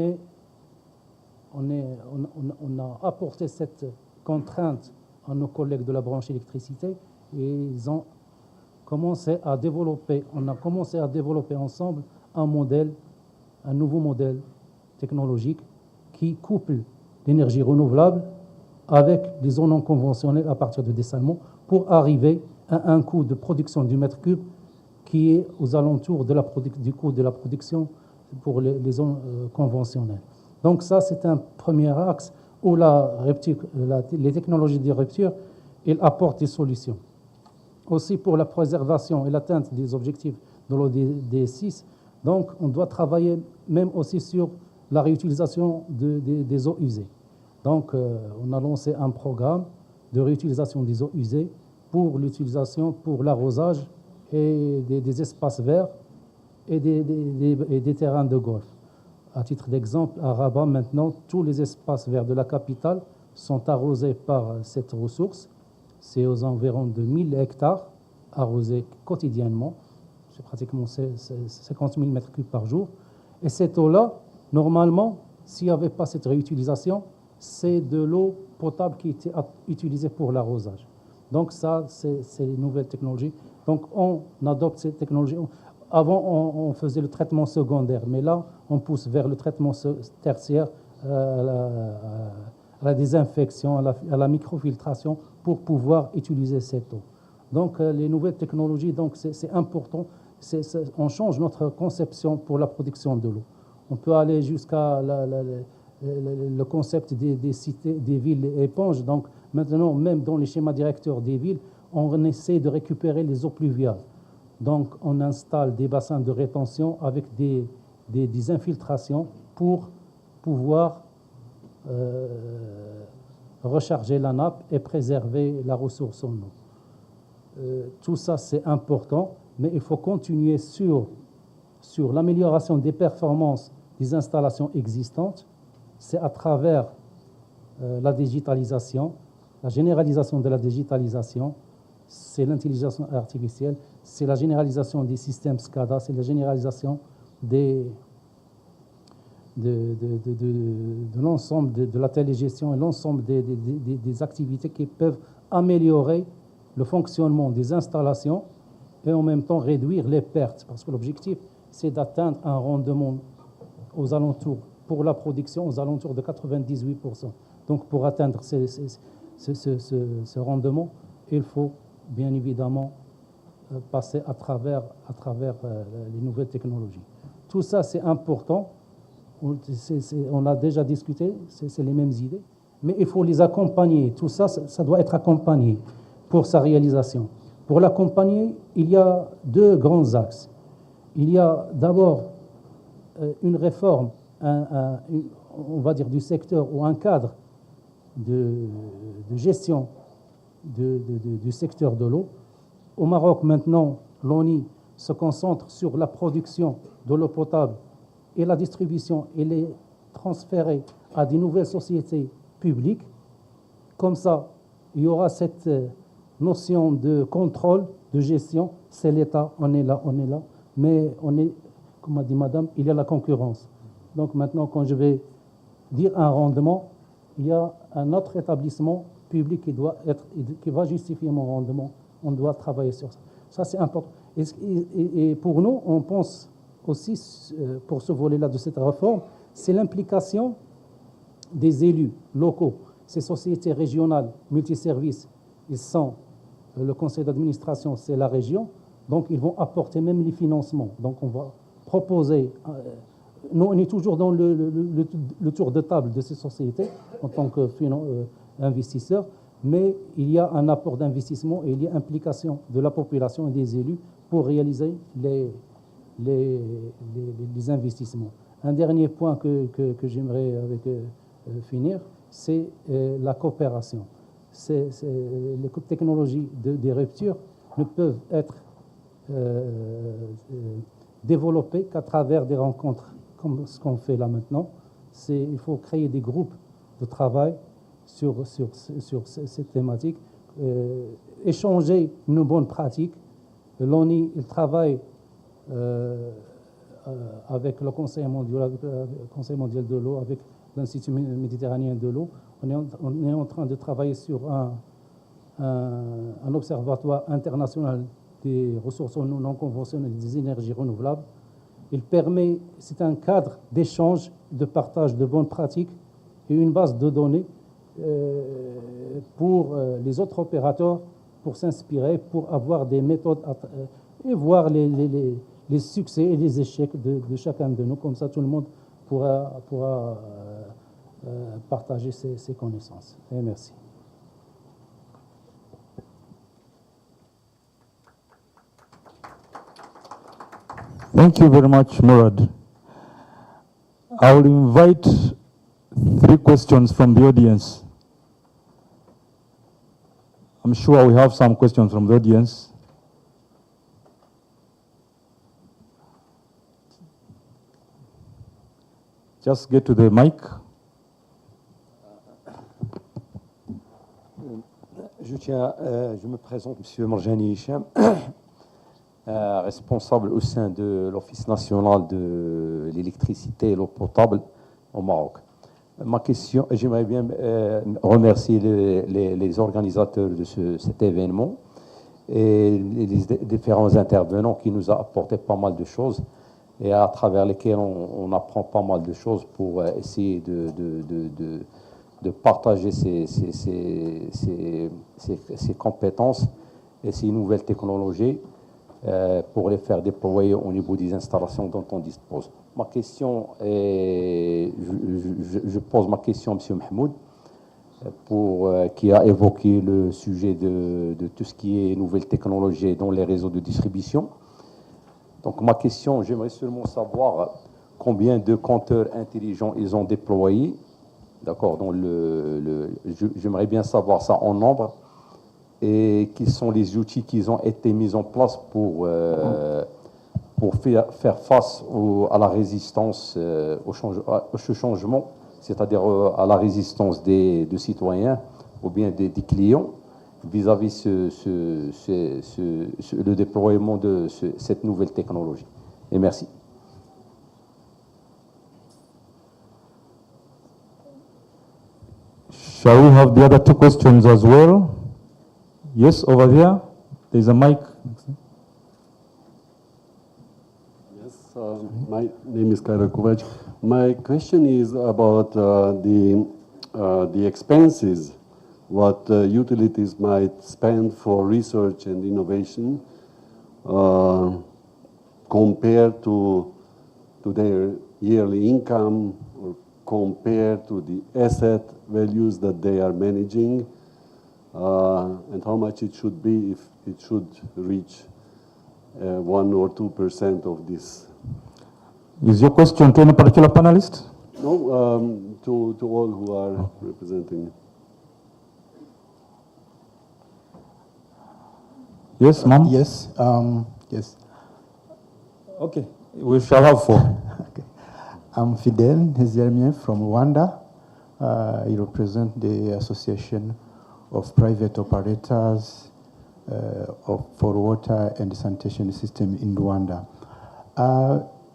a apporté cette contrainte à nos collègues de la branche électricité et ils ont commencé à développer, on a commencé à développer ensemble un nouveau modèle technologique qui couple l'énergie renouvelable avec les eaux non conventionnelles à partir de dessalement pour arriver à un coût de production du mètre cube qui est aux alentours du coût de la production pour les eaux conventionnelles. Donc ça, c'est un premier axe où les technologies de rupture, elles apportent des solutions. Aussi pour la préservation et l'atteinte des objectifs de l'ODD6, donc on doit travailler même aussi sur la réutilisation des eaux usées. Donc on a lancé un programme de réutilisation des eaux usées pour l'utilisation pour l'arrosage et des espaces verts et des terrains de golf. À titre d'exemple, à Rabat, maintenant, tous les espaces verts de la capitale sont arrosés par cette ressource. C'est aux environs de 1000 hectares arrosés quotidiennement. C'est pratiquement 50 000 mètres cubes par jour. Et cette eau-là, normalement, s'il n'y avait pas cette réutilisation, c'est de l'eau potable qui était utilisée pour l'arrosage. Donc ça, c'est les nouvelles technologies. Donc on adopte ces technologies. Avant, on faisait le traitement secondaire, mais là, on pousse vers le traitement tertiaire, à la désinfection, à la microfiltration pour pouvoir utiliser cette eau. Donc les nouvelles technologies, donc c'est important. On change notre conception pour la production de l'eau. On peut aller jusqu'à le concept des cités, des villes éponges. Donc maintenant, même dans les schémas directeurs des villes, on essaie de récupérer les eaux pluviales. Donc on installe des bassins de rétention avec des infiltrations pour pouvoir recharger la nappe et préserver la ressource en eau. Tout ça, c'est important, mais il faut continuer sur l'amélioration des performances des installations existantes. C'est à travers la digitalisation, la généralisation de la digitalisation, c'est l'intelligence artificielle, c'est la généralisation des systèmes SCADA, c'est la généralisation de l'ensemble de la télégestion et l'ensemble des activités qui peuvent améliorer le fonctionnement des installations et en même temps réduire les pertes. Parce que l'objectif, c'est d'atteindre un rendement aux alentours, pour la production, aux alentours de 98%. Donc pour atteindre ce rendement, il faut bien évidemment passer à travers les nouvelles technologies. Tout ça, c'est important. On a déjà discuté, c'est les mêmes idées, mais il faut les accompagner. Tout ça, ça doit être accompagné pour sa réalisation. Pour l'accompagner, il y a deux grands axes. Il y a d'abord une réforme, on va dire, du secteur ou un cadre de gestion du secteur de l'eau. Au Maroc, maintenant, l'ONI se concentre sur la production de l'eau potable et la distribution et les transférer à des nouvelles sociétés publiques. Comme ça, il y aura cette notion de contrôle, de gestion. C'est l'État, on est là. Mais on est, comme a dit madame, il y a la concurrence. Donc maintenant, quand je vais dire un rendement, il y a un autre établissement public qui va justifier mon rendement. On doit travailler sur ça. Ça, c'est important. Et pour nous, on pense aussi, pour ce volet-là de cette réforme, c'est l'implication des élus locaux. Ces sociétés régionales, multiservices, ils sont, le conseil d'administration, c'est la région, donc ils vont apporter même les financements. Donc on va proposer, nous on est toujours dans le tour de table de ces sociétés en tant qu'investisseurs, mais il y a un apport d'investissement et il y a implication de la population et des élus pour réaliser les investissements. Un dernier point que j'aimerais finir, c'est la coopération. Les technologies des ruptures ne peuvent être développées qu'à travers des rencontres comme ce qu'on fait là maintenant. Il faut créer des groupes de travail sur cette thématique, échanger nos bonnes pratiques. L'ONI, il travaille avec le Conseil mondial de l'eau, avec l'Institut méditerranéen de l'eau. On est en train de travailler sur un observatoire international des ressources non conventionnelles et des énergies renouvelables. C'est un cadre d'échange, de partage de bonnes pratiques et une base de données pour les autres opérateurs, pour s'inspirer, pour avoir des méthodes et voir les succès et les échecs de chacun de nous. Comme ça, tout le monde pourra partager ses connaissances. Et merci. Thank you very much, Murad. I will invite 3 questions from the audience. I'm sure we have some questions from the audience. Just get to the mic. Je me présente, M. Marjani Hicham, responsable au sein de l'Office national de l'électricité et l'eau potable au Maroc. Ma question, j'aimerais bien remercier les organisateurs de cet événement et les différents intervenants qui nous ont apporté pas mal de choses et à travers lesquels on apprend pas mal de choses pour essayer de partager ces compétences et ces nouvelles technologies pour les faire déployer au niveau des installations dont on dispose. Ma question est, je pose ma question à M. Mahmoud, qui a évoqué le sujet de tout ce qui est nouvelles technologies dans les réseaux de distribution. Donc ma question, j'aimerais seulement savoir combien de compteurs intelligents ils ont déployés. D'accord, j'aimerais bien savoir ça en nombre et quels sont les outils qui ont été mis en place pour faire face à la résistance au changement, c'est-à-dire à la résistance des citoyens ou bien des clients vis-à-vis le déploiement de cette nouvelle technologie. Et merci. Shall we have the other 2 questions as well? Yes, over there. There's a mic. Yes, my name is Kaira Kovac. My question is about the expenses, what utilities might spend for research and innovation compared to their yearly income or compared to the asset values that they are managing. and how much it should be if it should reach 1 or 2% of this. Is your question to any particular panelist? No, to all who are representing. Yes, ma'am? Yes, yes. Okay, we shall have 4. Okay. I'm Fidel Neziermien from Rwanda. I represent the Association of Private Operators for Water and Sanitation System in Rwanda.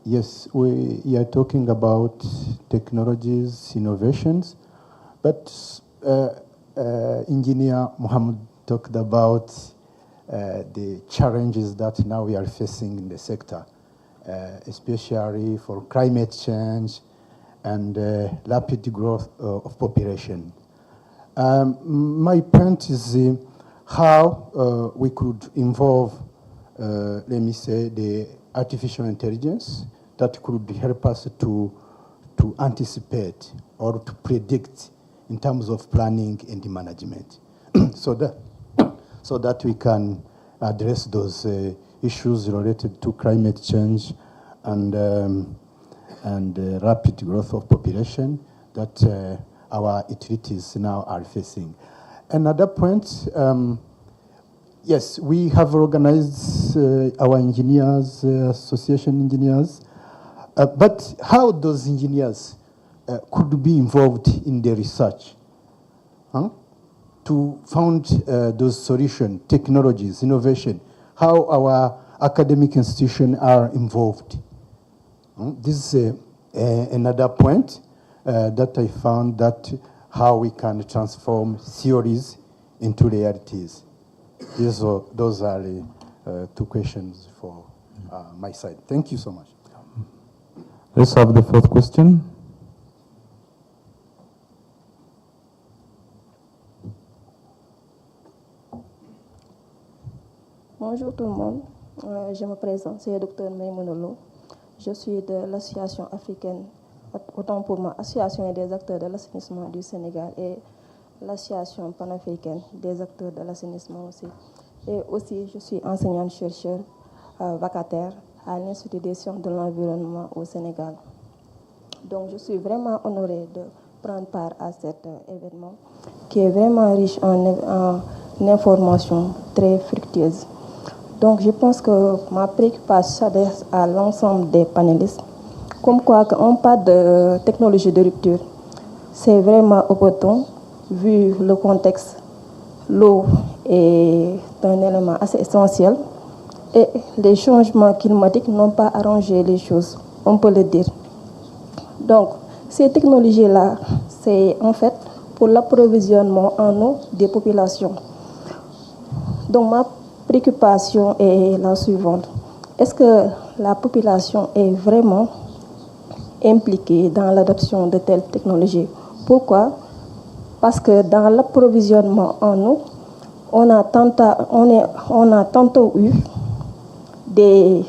Yes, we are talking about technologies, innovations, but Engineer Mohammed talked about the challenges that now we are facing in the sector, especially for climate change and rapid growth of population. My point is how we could involve, let me say, the artificial intelligence that could help us to anticipate or to predict in terms of planning and management, so that we can address those issues related to climate change and rapid growth of population that our utilities now are facing. Another point, yes, we have organized our engineers, association engineers, but how those engineers could be involved in the research to find those solutions, technologies, innovation, how our academic institutions are involved. This is another point that I found, that how we can transform theories into realities. Those are the 2 questions for my side. Thank you so much. Let's have the 4th question. Bonjour tout le monde, je me présente, c'est le docteur Maïmounolo. Je suis de l'association africaine, autant pour moi, association des acteurs de l'assainissement du Sénégal et l'association panafricaine des acteurs de l'assainissement aussi. Et aussi, je suis enseignante-chercheur vacataire à l'Institut des sciences de l'environnement au Sénégal. Donc, je suis vraiment honorée de prendre part à cet événement qui est vraiment riche en informations très fructueuses. Donc, je pense que ma préoccupation s'adresse à l'ensemble des panélistes. Comme quoi, quand on parle de technologie de rupture, c'est vraiment opportun, vu le contexte. L'eau est un élément assez essentiel et les changements climatiques n'ont pas arrangé les choses, on peut le dire. Donc, ces technologies-là, c'est en fait pour l'approvisionnement en eau des populations. Donc, ma préoccupation est la suivante. Est-ce que la population est vraiment impliquée dans l'adoption de telles technologies? Pourquoi? Parce que dans l'approvisionnement en eau, on a tantôt eu des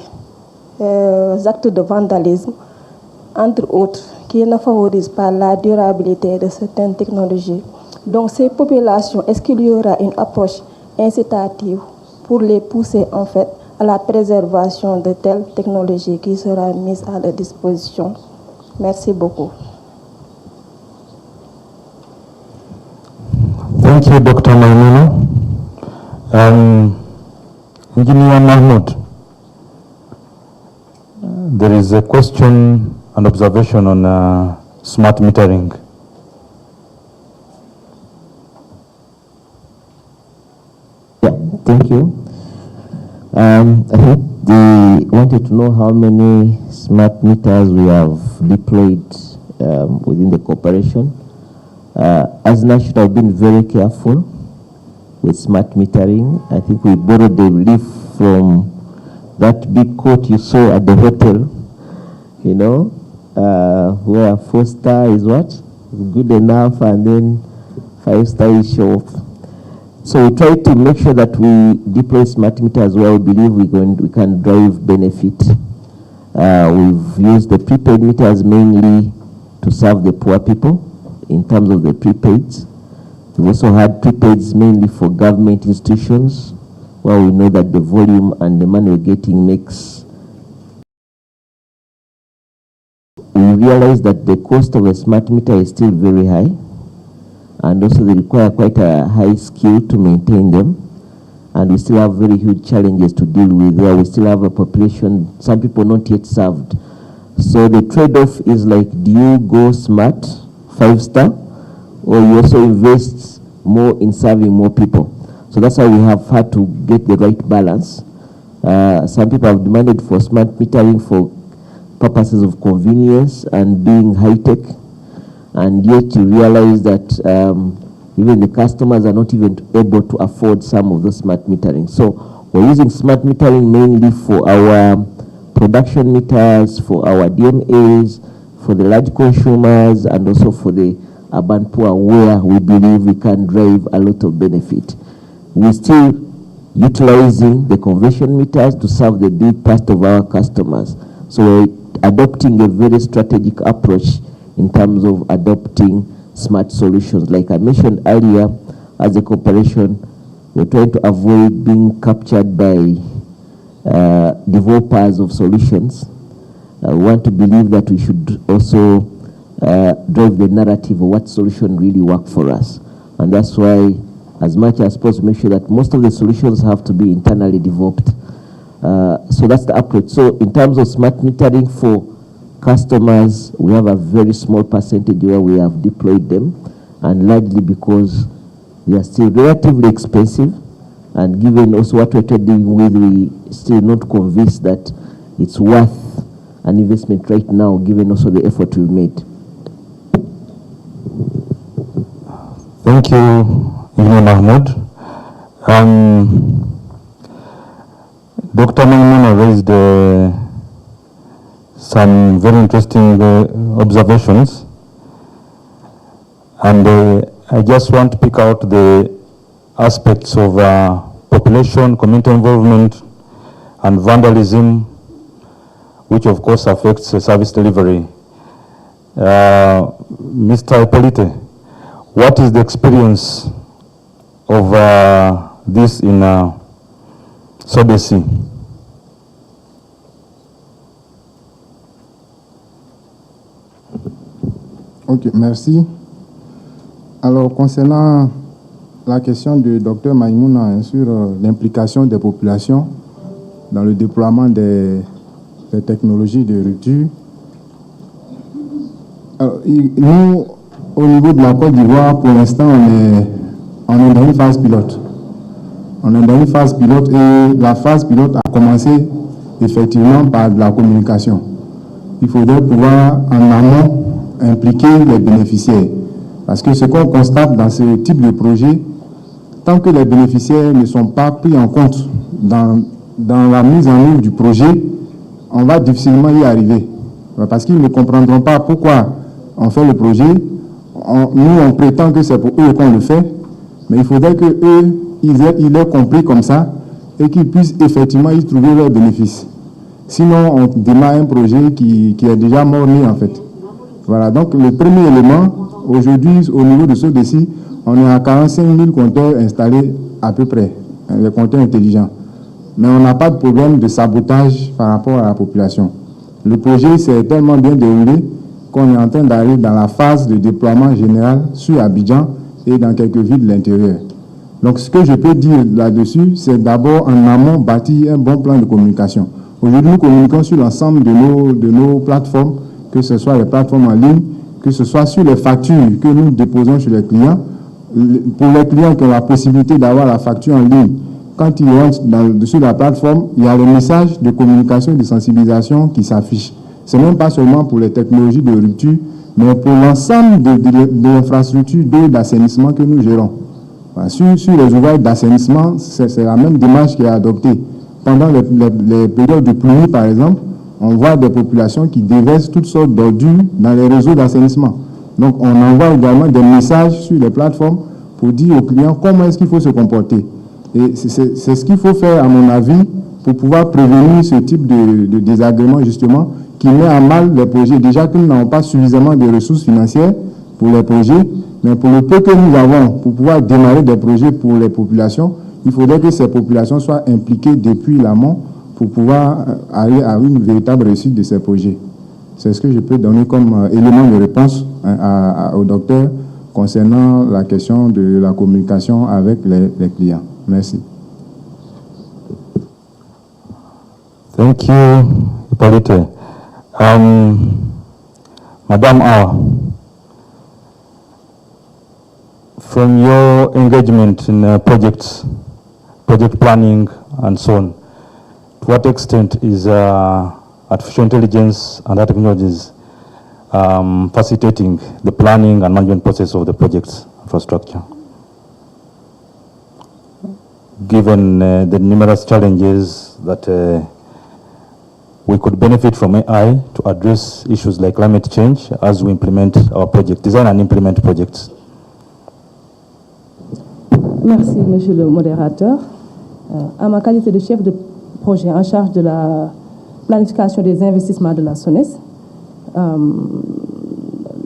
actes de vandalisme, entre autres, qui ne favorisent pas la durabilité de certaines technologies. Donc, ces populations, est-ce qu'il y aura une approche incitative pour les pousser en fait à la préservation de telles technologies qui sera mise à leur disposition? Merci beaucoup. Thank you, Dr. Maimouna. Engineer Mahmoud, there is a question and observation on smart metering. Yeah, thank you. I think they wanted to know how many smart meters we have deployed within the corporation. As NASH should have been very careful with smart metering. I think we borrowed the leaf from that big quote you saw at the hotel, you know, where 4-star is what? Good enough, and then 5-star is show off. So we try to make sure that we deploy smart meters where we believe we can drive benefit. We've used the prepaid meters mainly to serve the poor people in terms of the prepaids. We've also had prepaids mainly for government institutions, where we know that the volume and the money we're getting makes. We realize that the cost of a smart meter is still very high, and also they require quite a high skill to maintain them. And we still have very huge challenges to deal with, where we still have a population, some people not yet served. So the trade-off is like, do you go smart, 5-star, or you also invest more in serving more people? So that's why we have had to get the right balance. Some people have demanded for smart metering for purposes of convenience and being high-tech, and yet you realize that even the customers are not even able to afford some of the smart metering. So we're using smart metering mainly for our production meters, for our DMAs, for the large consumers, and also for the urban poor, where we believe we can drive a lot of benefit. We're still utilizing the conversion meters to serve the big part of our customers. So we're adopting a very strategic approach in terms of adopting smart solutions. Like I mentioned earlier, as a corporation, we're trying to avoid being captured by developers of solutions. We want to believe that we should also drive the narrative of what solution really work for us. And that's why, as much as possible, make sure that most of the solutions have to be internally developed. So that's the approach. So in terms of smart metering for customers, we have a very small percentage where we have deployed them, and largely because they are still relatively expensive, and given also what we're dealing with, we still not convinced that it's worth an investment right now, given also the effort we've made. Thank you, Ibn Mahmoud. Dr. Maimuna raised some very interesting observations, and I just want to pick out the aspects of population, community involvement, and vandalism, which of course affects service delivery. Mr. Hippolyte, what is the experience of this in Sodesi? Ok, merci. Alors, concernant la question du docteur Maïmouna sur l'implication des populations dans le déploiement des technologies de rupture, alors, nous, au niveau de la Côte d'Ivoire, pour l'instant, on est dans une phase pilote. On est dans une phase pilote, et la phase pilote a commencé effectivement par de la communication. Il faudrait pouvoir en amont impliquer les bénéficiaires. Parce que ce qu'on constate dans ce type de projet, tant que les bénéficiaires ne sont pas pris en compte dans la mise en œuvre du projet, on va difficilement y arriver. Parce qu'ils ne comprendront pas pourquoi on fait le projet. Nous, on prétend que c'est pour eux qu'on le fait, mais il faudrait qu'eux, ils aient compris comme ça et qu'ils puissent effectivement y trouver leurs bénéfices. Sinon, on démarre un projet qui est déjà mort-né en fait. Voilà, donc le premier élément, aujourd'hui, au niveau de Sodesi, on est à 45 000 compteurs installés à peu près, les compteurs intelligents. Mais on n'a pas de problème de sabotage par rapport à la population. Le projet s'est tellement bien déroulé qu'on est en train d'arriver dans la phase de déploiement général sur Abidjan et dans quelques villes de l'intérieur. Donc ce que je peux dire là-dessus, c'est d'abord en amont bâtir un bon plan de communication. Aujourd'hui, nous communiquons sur l'ensemble de nos plateformes, que ce soit les plateformes en ligne, que ce soit sur les factures que nous déposons chez les clients. Pour les clients qui ont la possibilité d'avoir la facture en ligne, quand ils rentrent sur la plateforme, il y a le message de communication et de sensibilisation qui s'affiche. Ce n'est même pas seulement pour les technologies de rupture, mais pour l'ensemble de l'infrastructure d'eau et d'assainissement que nous gérons. Sur les ouvrages d'assainissement, c'est la même démarche qui est adoptée. Pendant les périodes de pluie, par exemple, on voit des populations qui déversent toutes sortes d'ordures dans les réseaux d'assainissement. Donc, on envoie également des messages sur les plateformes pour dire aux clients comment est-ce qu'il faut se comporter. Et c'est ce qu'il faut faire, à mon avis, pour pouvoir prévenir ce type de désagrément, justement, qui met à mal les projets. Déjà que nous n'avons pas suffisamment de ressources financières, pour les projets, mais pour le peu que nous avons, pour pouvoir démarrer des projets pour les populations, il faudrait que ces populations soient impliquées depuis l'amont pour pouvoir aller à une véritable réussite de ces projets. C'est ce que je peux donner comme élément de réponse au docteur concernant la question de la communication avec les clients. Merci. Thank you, Hippolyte. Madam A, from your engagement in project planning and so on, to what extent is artificial intelligence and other technologies facilitating the planning and management process of the project's infrastructure? Given the numerous challenges that we could benefit from AI to address issues like climate change as we implement our project, design and implement projects. Merci, monsieur le modérateur. À ma qualité de chef de projet en charge de la planification des investissements de la SONES,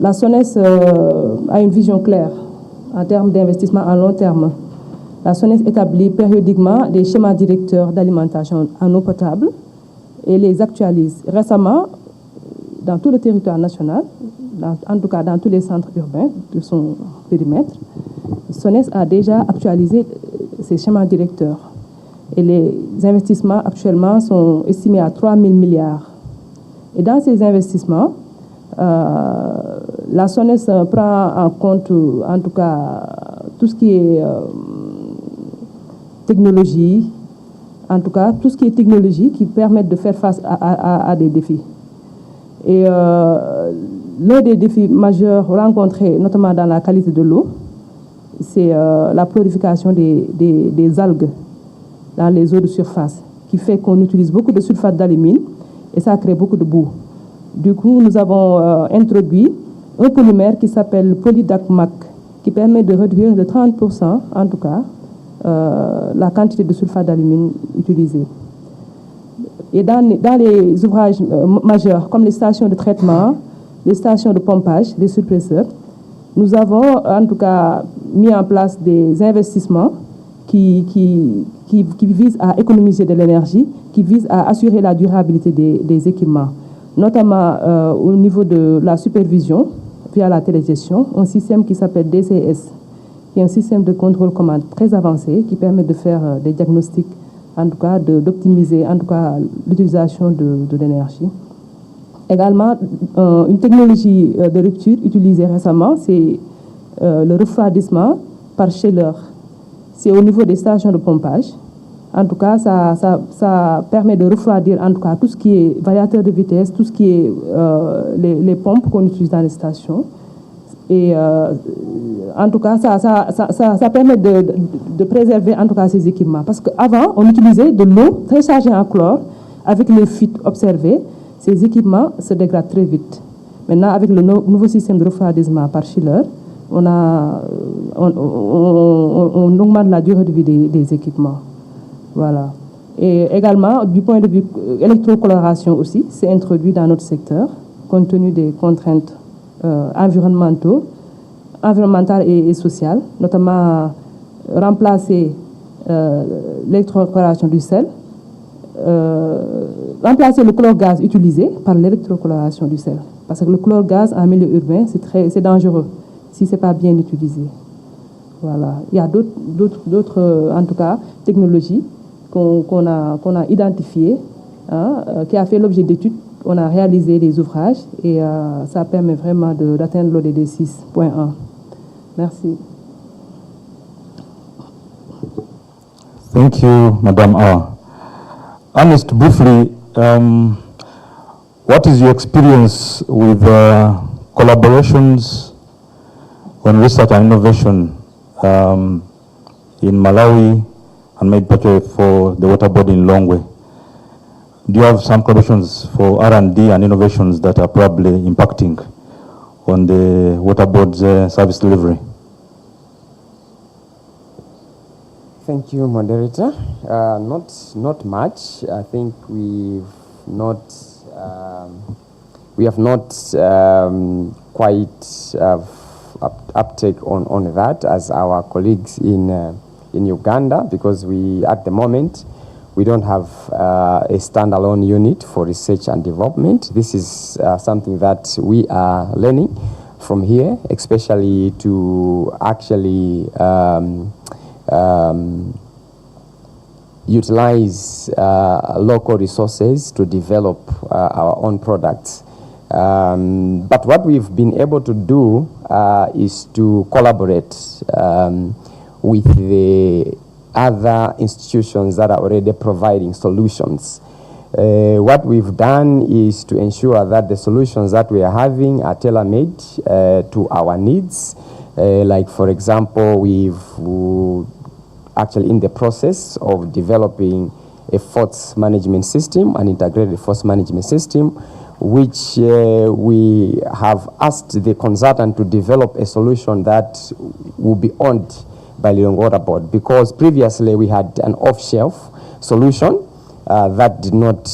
la SONES a une vision claire en termes d'investissement à long terme. La SONES établit périodiquement des schémas directeurs d'alimentation en eau potable et les actualise récemment dans tout le territoire national, en tout cas dans tous les centres urbains de son périmètre. SONES a déjà actualisé ces schémas directeurs et les investissements actuellement sont estimés à 3 000 milliards. Et dans ces investissements, la SONES prend en compte en tout cas tout ce qui est technologie, en tout cas tout ce qui est technologie qui permet de faire face à des défis. Et l'un des défis majeurs rencontrés, notamment dans la qualité de l'eau, c'est la prolifération des algues dans les eaux de surface, qui fait qu'on utilise beaucoup de sulfate d'alumine et ça crée beaucoup de boue. Du coup, nous avons introduit un polymère qui s'appelle polydacmac, qui permet de réduire de 30%, en tout cas, la quantité de sulfate d'alumine utilisée. Et dans les ouvrages majeurs, comme les stations de traitement, les stations de pompage, les suppresseurs, nous avons en tout cas mis en place des investissements qui visent à économiser de l'énergie, qui visent à assurer la durabilité des équipements, notamment au niveau de la supervision via la télégestion, un système qui s'appelle DCS, qui est un système de contrôle commande très avancé qui permet de faire des diagnostics, en tout cas d'optimiser en tout cas l'utilisation de l'énergie. Également, une technologie de rupture utilisée récemment, c'est le refroidissement par chaleur. C'est au niveau des stations de pompage. En tout cas, ça permet de refroidir en tout cas tout ce qui est variateur de vitesse, tout ce qui est les pompes qu'on utilise dans les stations. Et en tout cas, ça permet de préserver en tout cas ces équipements. Parce qu'avant, on utilisait de l'eau très chargée en chlore. Avec les fuites observées, ces équipements se dégradent très vite. Maintenant, avec le nouveau système de refroidissement par chiller, on augmente la durée de vie des équipements. Voilà. Et également, du point de vue électrocoloration aussi, c'est introduit dans notre secteur, compte tenu des contraintes environnementales et sociales, notamment remplacer l'électrocoloration du sel, remplacer le chlore-gaz utilisé par l'électrocoloration du sel. Parce que le chlore-gaz en milieu urbain, c'est dangereux si ce n'est pas bien utilisé. Voilà. Il y a d'autres en tout cas, technologies qu'on a identifiées, qui a fait l'objet d'études. On a réalisé des ouvrages et ça permet vraiment d'atteindre l'ODD 6.1. Merci. Thank you, Madam A. Ernest, briefly, what is your experience with collaborations on research and innovation in Malawi and maybe particularly for the water board in Longwe? Do you have some collaborations for R&D and innovations that are probably impacting on the water board's service delivery? Thank you, moderator. Not much. I think we have not quite uptake on that as our colleagues in Uganda, because at the moment, we don't have a standalone unit for research and development. This is something that we are learning from here, especially to actually utilize local resources to develop our own products. But what we've been able to do is to collaborate with the other institutions that are already providing solutions. What we've done is to ensure that the solutions that we are having are tailor-made to our needs. Like, for example, we've actually in the process of developing a force management system, an integrated force management system, which we have asked the consultant to develop a solution that will be owned by Lilongwe Water Board, because previously we had an off-shelf solution that did not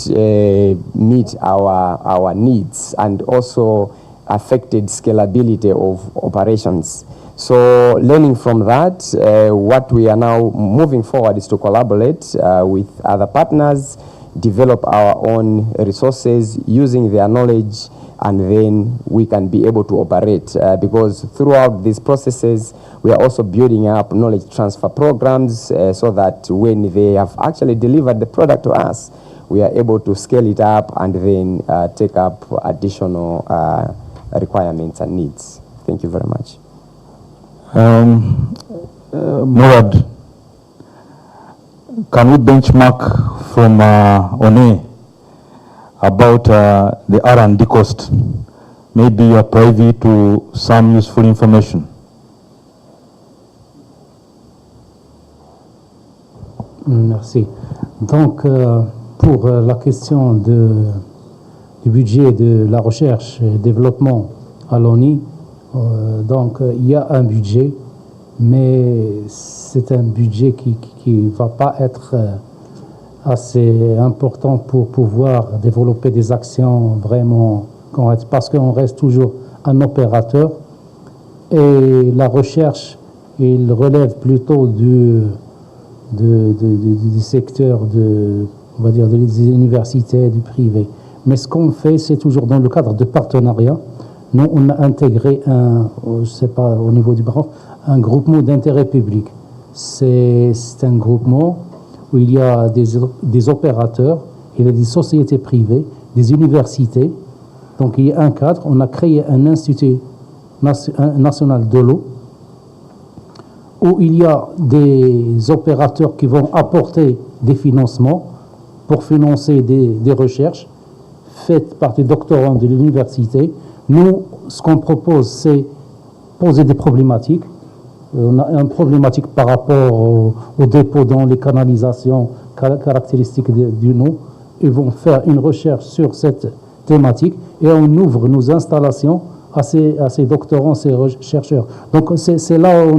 meet our needs and also affected scalability of operations. So learning from that, what we are now moving forward is to collaborate with other partners, develop our own resources using their knowledge, and then we can be able to operate. Because throughout these processes, we are also building up knowledge transfer programs so that when they have actually delivered the product to us, we are able to scale it up and then take up additional requirements and needs. Thank you very much. Murad, can we benchmark from ONE about the R&D cost? Maybe you are privy to some useful information. Merci. Donc, pour la question du budget de la recherche et développement à l'ONU, donc il y a un budget, mais c'est un budget qui ne va pas être assez important pour pouvoir développer des actions vraiment correctes, parce qu'on reste toujours un opérateur et la recherche, il relève plutôt du secteur on va dire des universités, du privé. Mais ce qu'on fait, c'est toujours dans le cadre de partenariat. Nous, on a intégré je sais pas, au niveau du Maroc, un groupement d'intérêt public. C'est un groupement où il y a des opérateurs, il y a des sociétés privées, des universités. Donc il y a un cadre. On a créé un institut national de l'eau où il y a des opérateurs qui vont apporter des financements pour financer des recherches faites par des doctorants de l'université. Nous, ce qu'on propose, c'est poser des problématiques. On a une problématique par rapport au dépôt dans les canalisations caractéristiques d'une eau. Ils vont faire une recherche sur cette thématique et on ouvre nos installations à ces doctorants, ces chercheurs. Donc c'est là où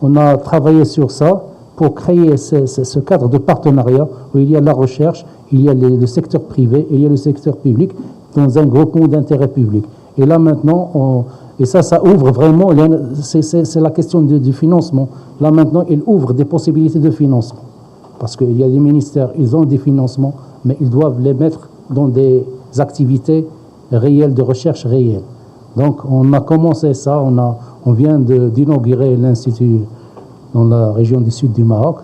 on a travaillé sur ça pour créer ce cadre de partenariat où il y a la recherche, il y a le secteur privé, il y a le secteur public dans un groupement d'intérêt public. Et là maintenant, et ça ouvre vraiment, c'est la question du financement. Là maintenant, il ouvre des possibilités de financement. Parce qu'il y a des ministères, ils ont des financements, mais ils doivent les mettre dans des activités réelles, de recherche réelle. Donc on a commencé ça, on vient d'inaugurer l'institut dans la région du sud du Maroc.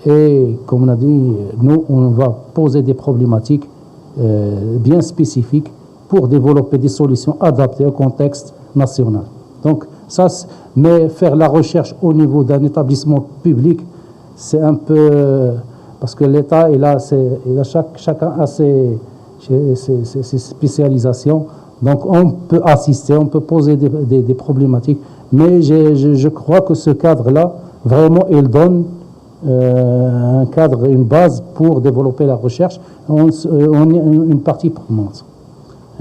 Et comme on a dit, nous, on va poser des problématiques bien spécifiques pour développer des solutions adaptées au contexte national. Donc, mais faire la recherche au niveau d'un établissement public, c'est un peu... Parce que l'État, chacun a ses spécialisations. Donc, on peut assister, on peut poser des problématiques. Mais je crois que ce cadre-là, vraiment, il donne un cadre, une base pour développer la recherche. On est une partie prenante.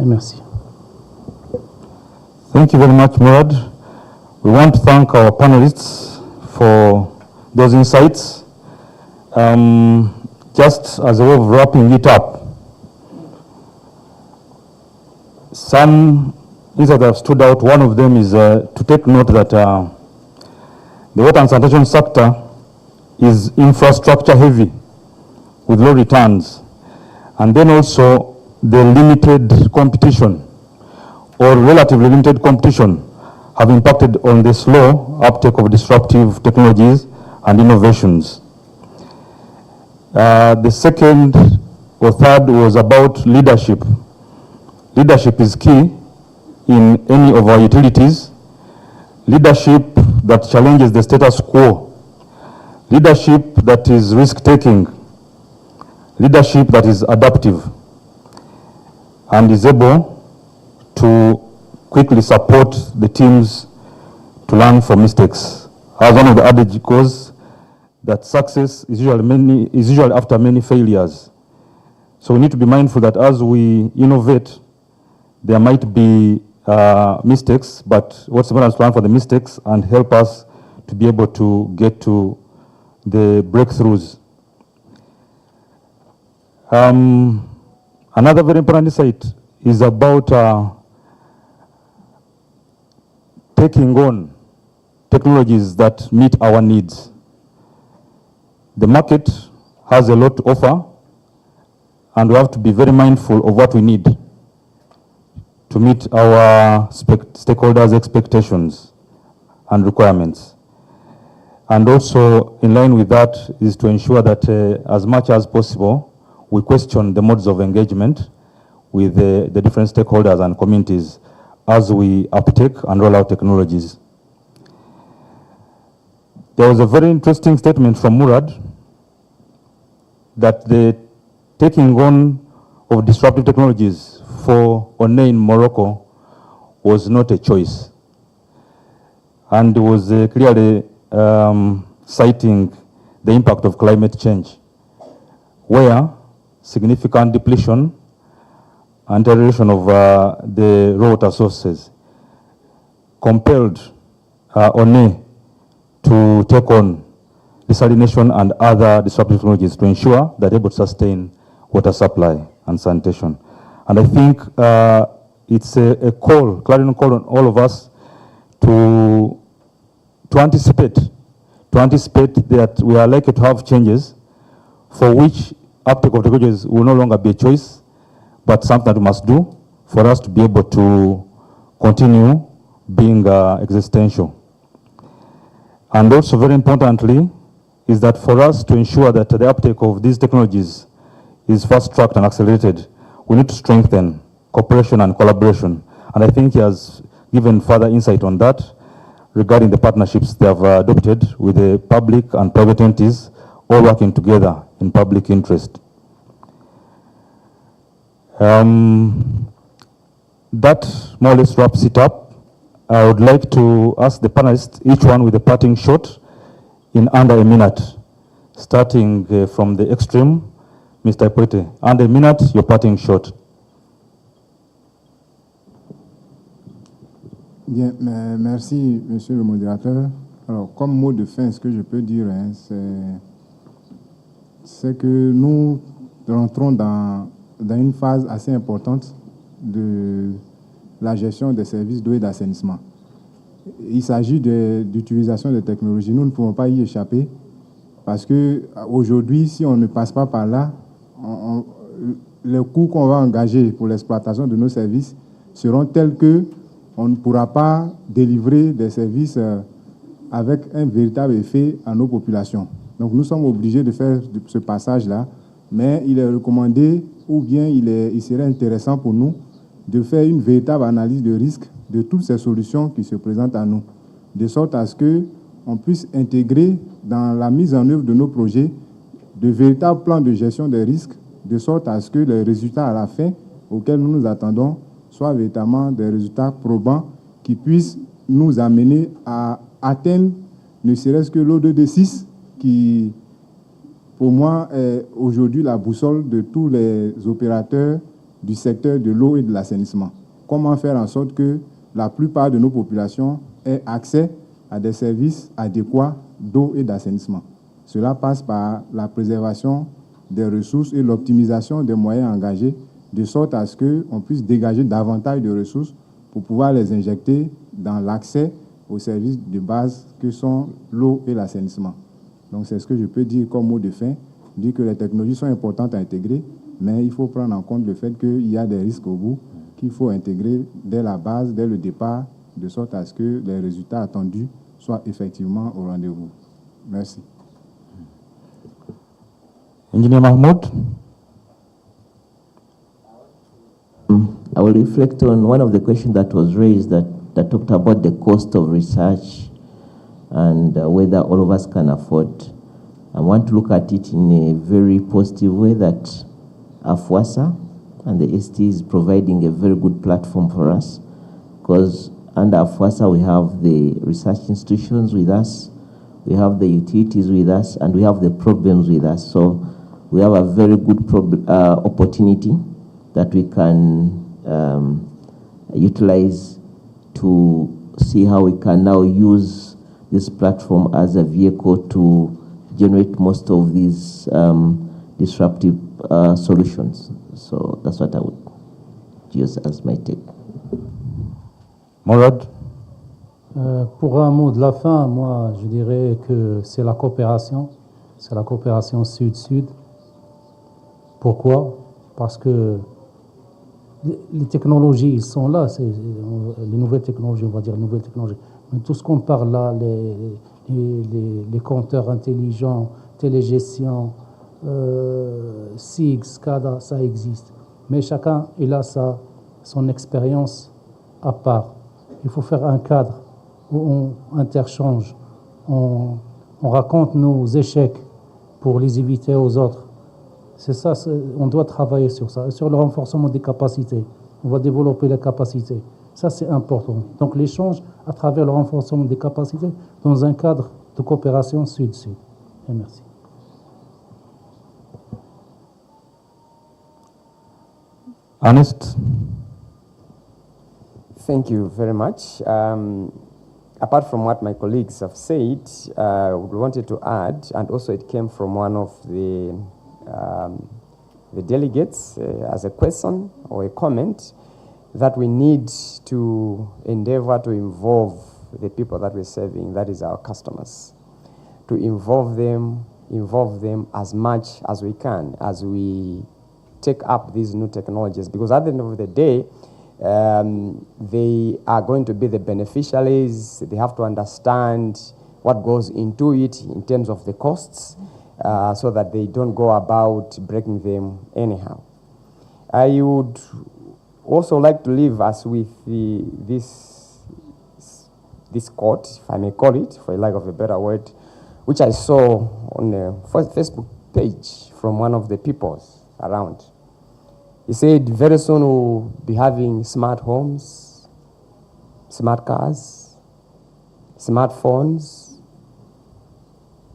Et merci. Thank you very much, Murad. We want to thank our panelists for those insights. Just as a way of wrapping it up, some insights that have stood out. One of them is to take note that the water and sanitation sector is infrastructure heavy with low returns. And then also the limited competition or relatively limited competition have impacted on the slow uptake of disruptive technologies and innovations. The second or third was about leadership. Leadership is key in any of our utilities. Leadership that challenges the status quo. Leadership that is risk-taking. Leadership that is adaptive and is able to quickly support the teams to learn from mistakes. As one of the adage goes, that success is usually after many failures. So we need to be mindful that as we innovate, there might be mistakes, but what's important is to learn from the mistakes and help us to be able to get to the breakthroughs. Another very important insight is about taking on technologies that meet our needs. The market has a lot to offer, and we have to be very mindful of what we need to meet our stakeholders' expectations and requirements. And also, in line with that, is to ensure that as much as possible, we question the modes of engagement with the different stakeholders and communities as we uptake and roll out technologies. There was a very interesting statement from Murad that the taking on of disruptive technologies for ONE in Morocco was not a choice. And it was clearly citing the impact of climate change, where significant depletion and deterioration of the raw water sources compelled ONE to take on desalination and other disruptive technologies to ensure that they're able to sustain water supply and sanitation. And I think it's a call, clarion call on all of us to anticipate that we are likely to have changes for which uptake of technologies will no longer be a choice, but something that we must do for us to be able to continue being existential. And also very importantly is that for us to ensure that the uptake of these technologies is fast-tracked and accelerated, we need to strengthen cooperation and collaboration. And I think he has given further insight on that regarding the partnerships they have adopted with the public and private entities, all working together in public interest. That more or less wraps it up. I would like to ask the panelists, each one with a parting shot in under a minute, starting from the extreme, Mr. Ipwete. Under a minute, your parting shot. Bien, merci, monsieur le modérateur. Alors, comme mot de fin, ce que je peux dire, hein, c'est que nous rentrons dans une phase assez importante de la gestion des services d'eau et d'assainissement. Il s'agit d'utilisation des technologies. Nous ne pouvons pas y échapper parce qu'aujourd'hui, si on ne passe pas par là, les coûts qu'on va engager pour l'exploitation de nos services seront tels qu'on ne pourra pas délivrer des services avec un véritable effet à nos populations. Donc nous sommes obligés de faire ce passage-là, mais il est recommandé ou bien il serait intéressant pour nous de faire une véritable analyse de risque de toutes ces solutions qui se présentent à nous, de sorte à ce qu'on puisse intégrer dans la mise en œuvre de nos projets de véritables plans de gestion des risques, de sorte à ce que les résultats à la fin auxquels nous nous attendons soient véritablement des résultats probants qui puissent nous amener à atteindre ne serait-ce que l'O2D6 qui, pour moi, est aujourd'hui la boussole de tous les opérateurs du secteur de l'eau et de l'assainissement. Comment faire en sorte que la plupart de nos populations aient accès à des services adéquats d'eau et d'assainissement. Cela passe par la préservation des ressources et l'optimisation des moyens engagés, de sorte à ce qu'on puisse dégager davantage de ressources pour pouvoir les injecter dans l'accès aux services de base que sont l'eau et l'assainissement. Donc c'est ce que je peux dire comme mot de fin, dire que les technologies sont importantes à intégrer, mais il faut prendre en compte le fait qu'il y a des risques au bout qu'il faut intégrer dès la base, dès le départ, de sorte à ce que les résultats attendus soient effectivement au rendez-vous. Merci. Engineer Mahmoud. I will reflect on one of the questions that was raised that talked about the cost of research and whether all of us can afford. I want to look at it in a very positive way that AfWASA and the ST is providing a very good platform for us, because under AfWASA we have the research institutions with us, we have the utilities with us, and we have the problems with us. So we have a very good opportunity that we can utilize to see how we can now use this platform as a vehicle to generate most of these disruptive solutions. So that's what I would use as my take. Morad. Pour un mot de la fin, moi je dirais que c'est la coopération sud-sud. Pourquoi? Parce que les technologies, ils sont là, c'est les nouvelles technologies, on va dire les nouvelles technologies. Mais tout ce qu'on parle là, les compteurs intelligents, télégestion, SIG, SCADA, ça existe. Mais chacun, il a son expérience à part. Il faut faire un cadre où on interchange, on raconte nos échecs pour les éviter aux autres. C'est ça, on doit travailler sur ça, sur le renforcement des capacités. On va développer les capacités. Ça, c'est important. Donc, l'échange à travers le renforcement des capacités dans un cadre de coopération sud-sud. Et merci. Ernest. Thank you very much. Apart from what my colleagues have said, we wanted to add, and also it came from one of the delegates as a question or a comment, that we need to endeavor to involve the people that we're serving, that is our customers, to involve them as much as we can as we take up these new technologies, because at the end of the day, they are going to be the beneficiaries. They have to understand what goes into it in terms of the costs, so that they don't go about breaking them anyhow. I would also like to leave us with this quote, if I may call it, for lack of a better word, which I saw on the Facebook page from one of the peoples around. He said, very soon we'll be having smart homes, smart cars, smartphones,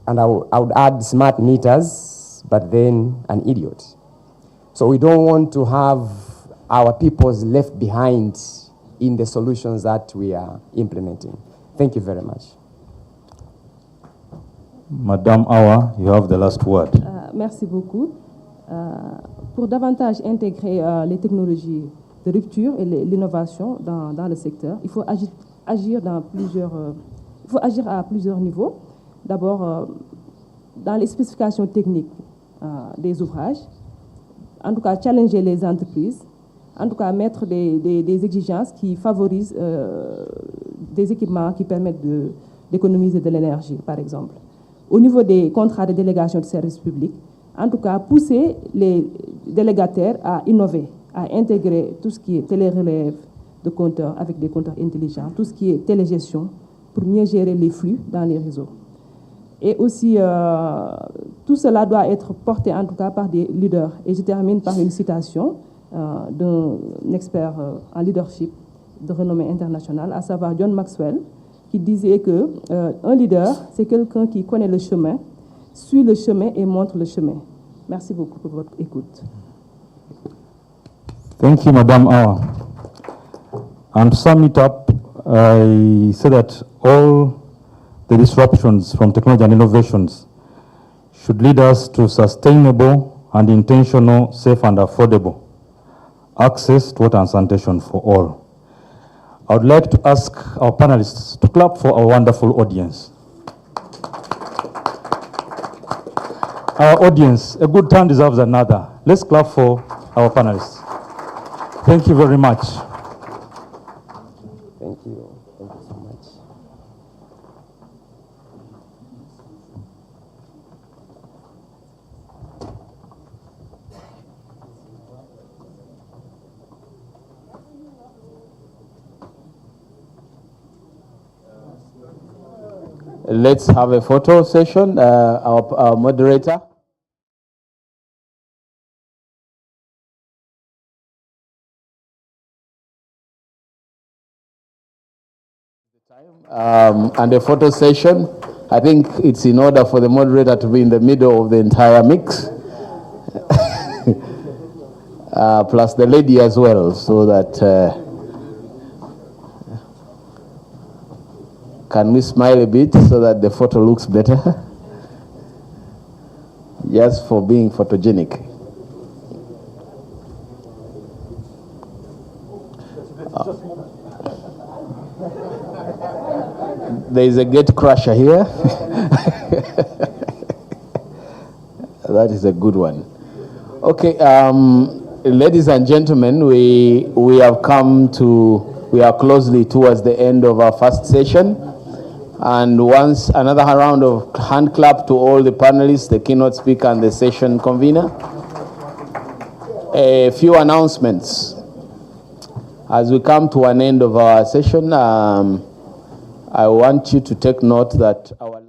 and I would add smart meters, but then an idiot. So we don't want to have our peoples left behind in the solutions that we are implementing. Thank you very much. Madame Awa, you have the last word. Merci beaucoup. Pour davantage intégrer les technologies de rupture et l'innovation dans le secteur, il faut agir à plusieurs niveaux. D'abord, dans les spécifications techniques des ouvrages, en tout cas challenger les entreprises, en tout cas mettre des exigences qui favorisent des équipements qui permettent d'économiser de l'énergie, par exemple. Au niveau des contrats de délégation de services publics, en tout cas pousser les délégataires à innover, à intégrer tout ce qui est télérelève de compteurs avec des compteurs intelligents, tout ce qui est télégestion pour mieux gérer les flux dans les réseaux. Et aussi, tout cela doit être porté en tout cas par des leaders. Et je termine par une citation d'un expert en leadership de renommée internationale, à savoir John Maxwell, qui disait que un leader, c'est quelqu'un qui connaît le chemin, suit le chemin et montre le chemin. Merci beaucoup pour votre écoute. Thank you, Madame Awa. And to sum it up, I say that all the disruptions from technology and innovations should lead us to sustainable and intentional, safe and affordable access to water and sanitation for all. I would like to ask our panelists to clap for our wonderful audience. Our audience, a good turn deserves another. Let's clap for our panelists. Thank you very much. Thank you. Thank you so much. Let's have a photo session. Our moderator. And a photo session. I think it's in order for the moderator to be in the middle of the entire mix. Plus the lady as well, so that can we smile a bit so that the photo looks better? Just for being photogenic. There is a gate crusher here. That is a good one. Okay, ladies and gentlemen, we are closely towards the end of our first session. And once another round of hand clap to all the panelists, the keynote speaker and the session convener. A few announcements. As we come to an end of our session, I want you to take note that our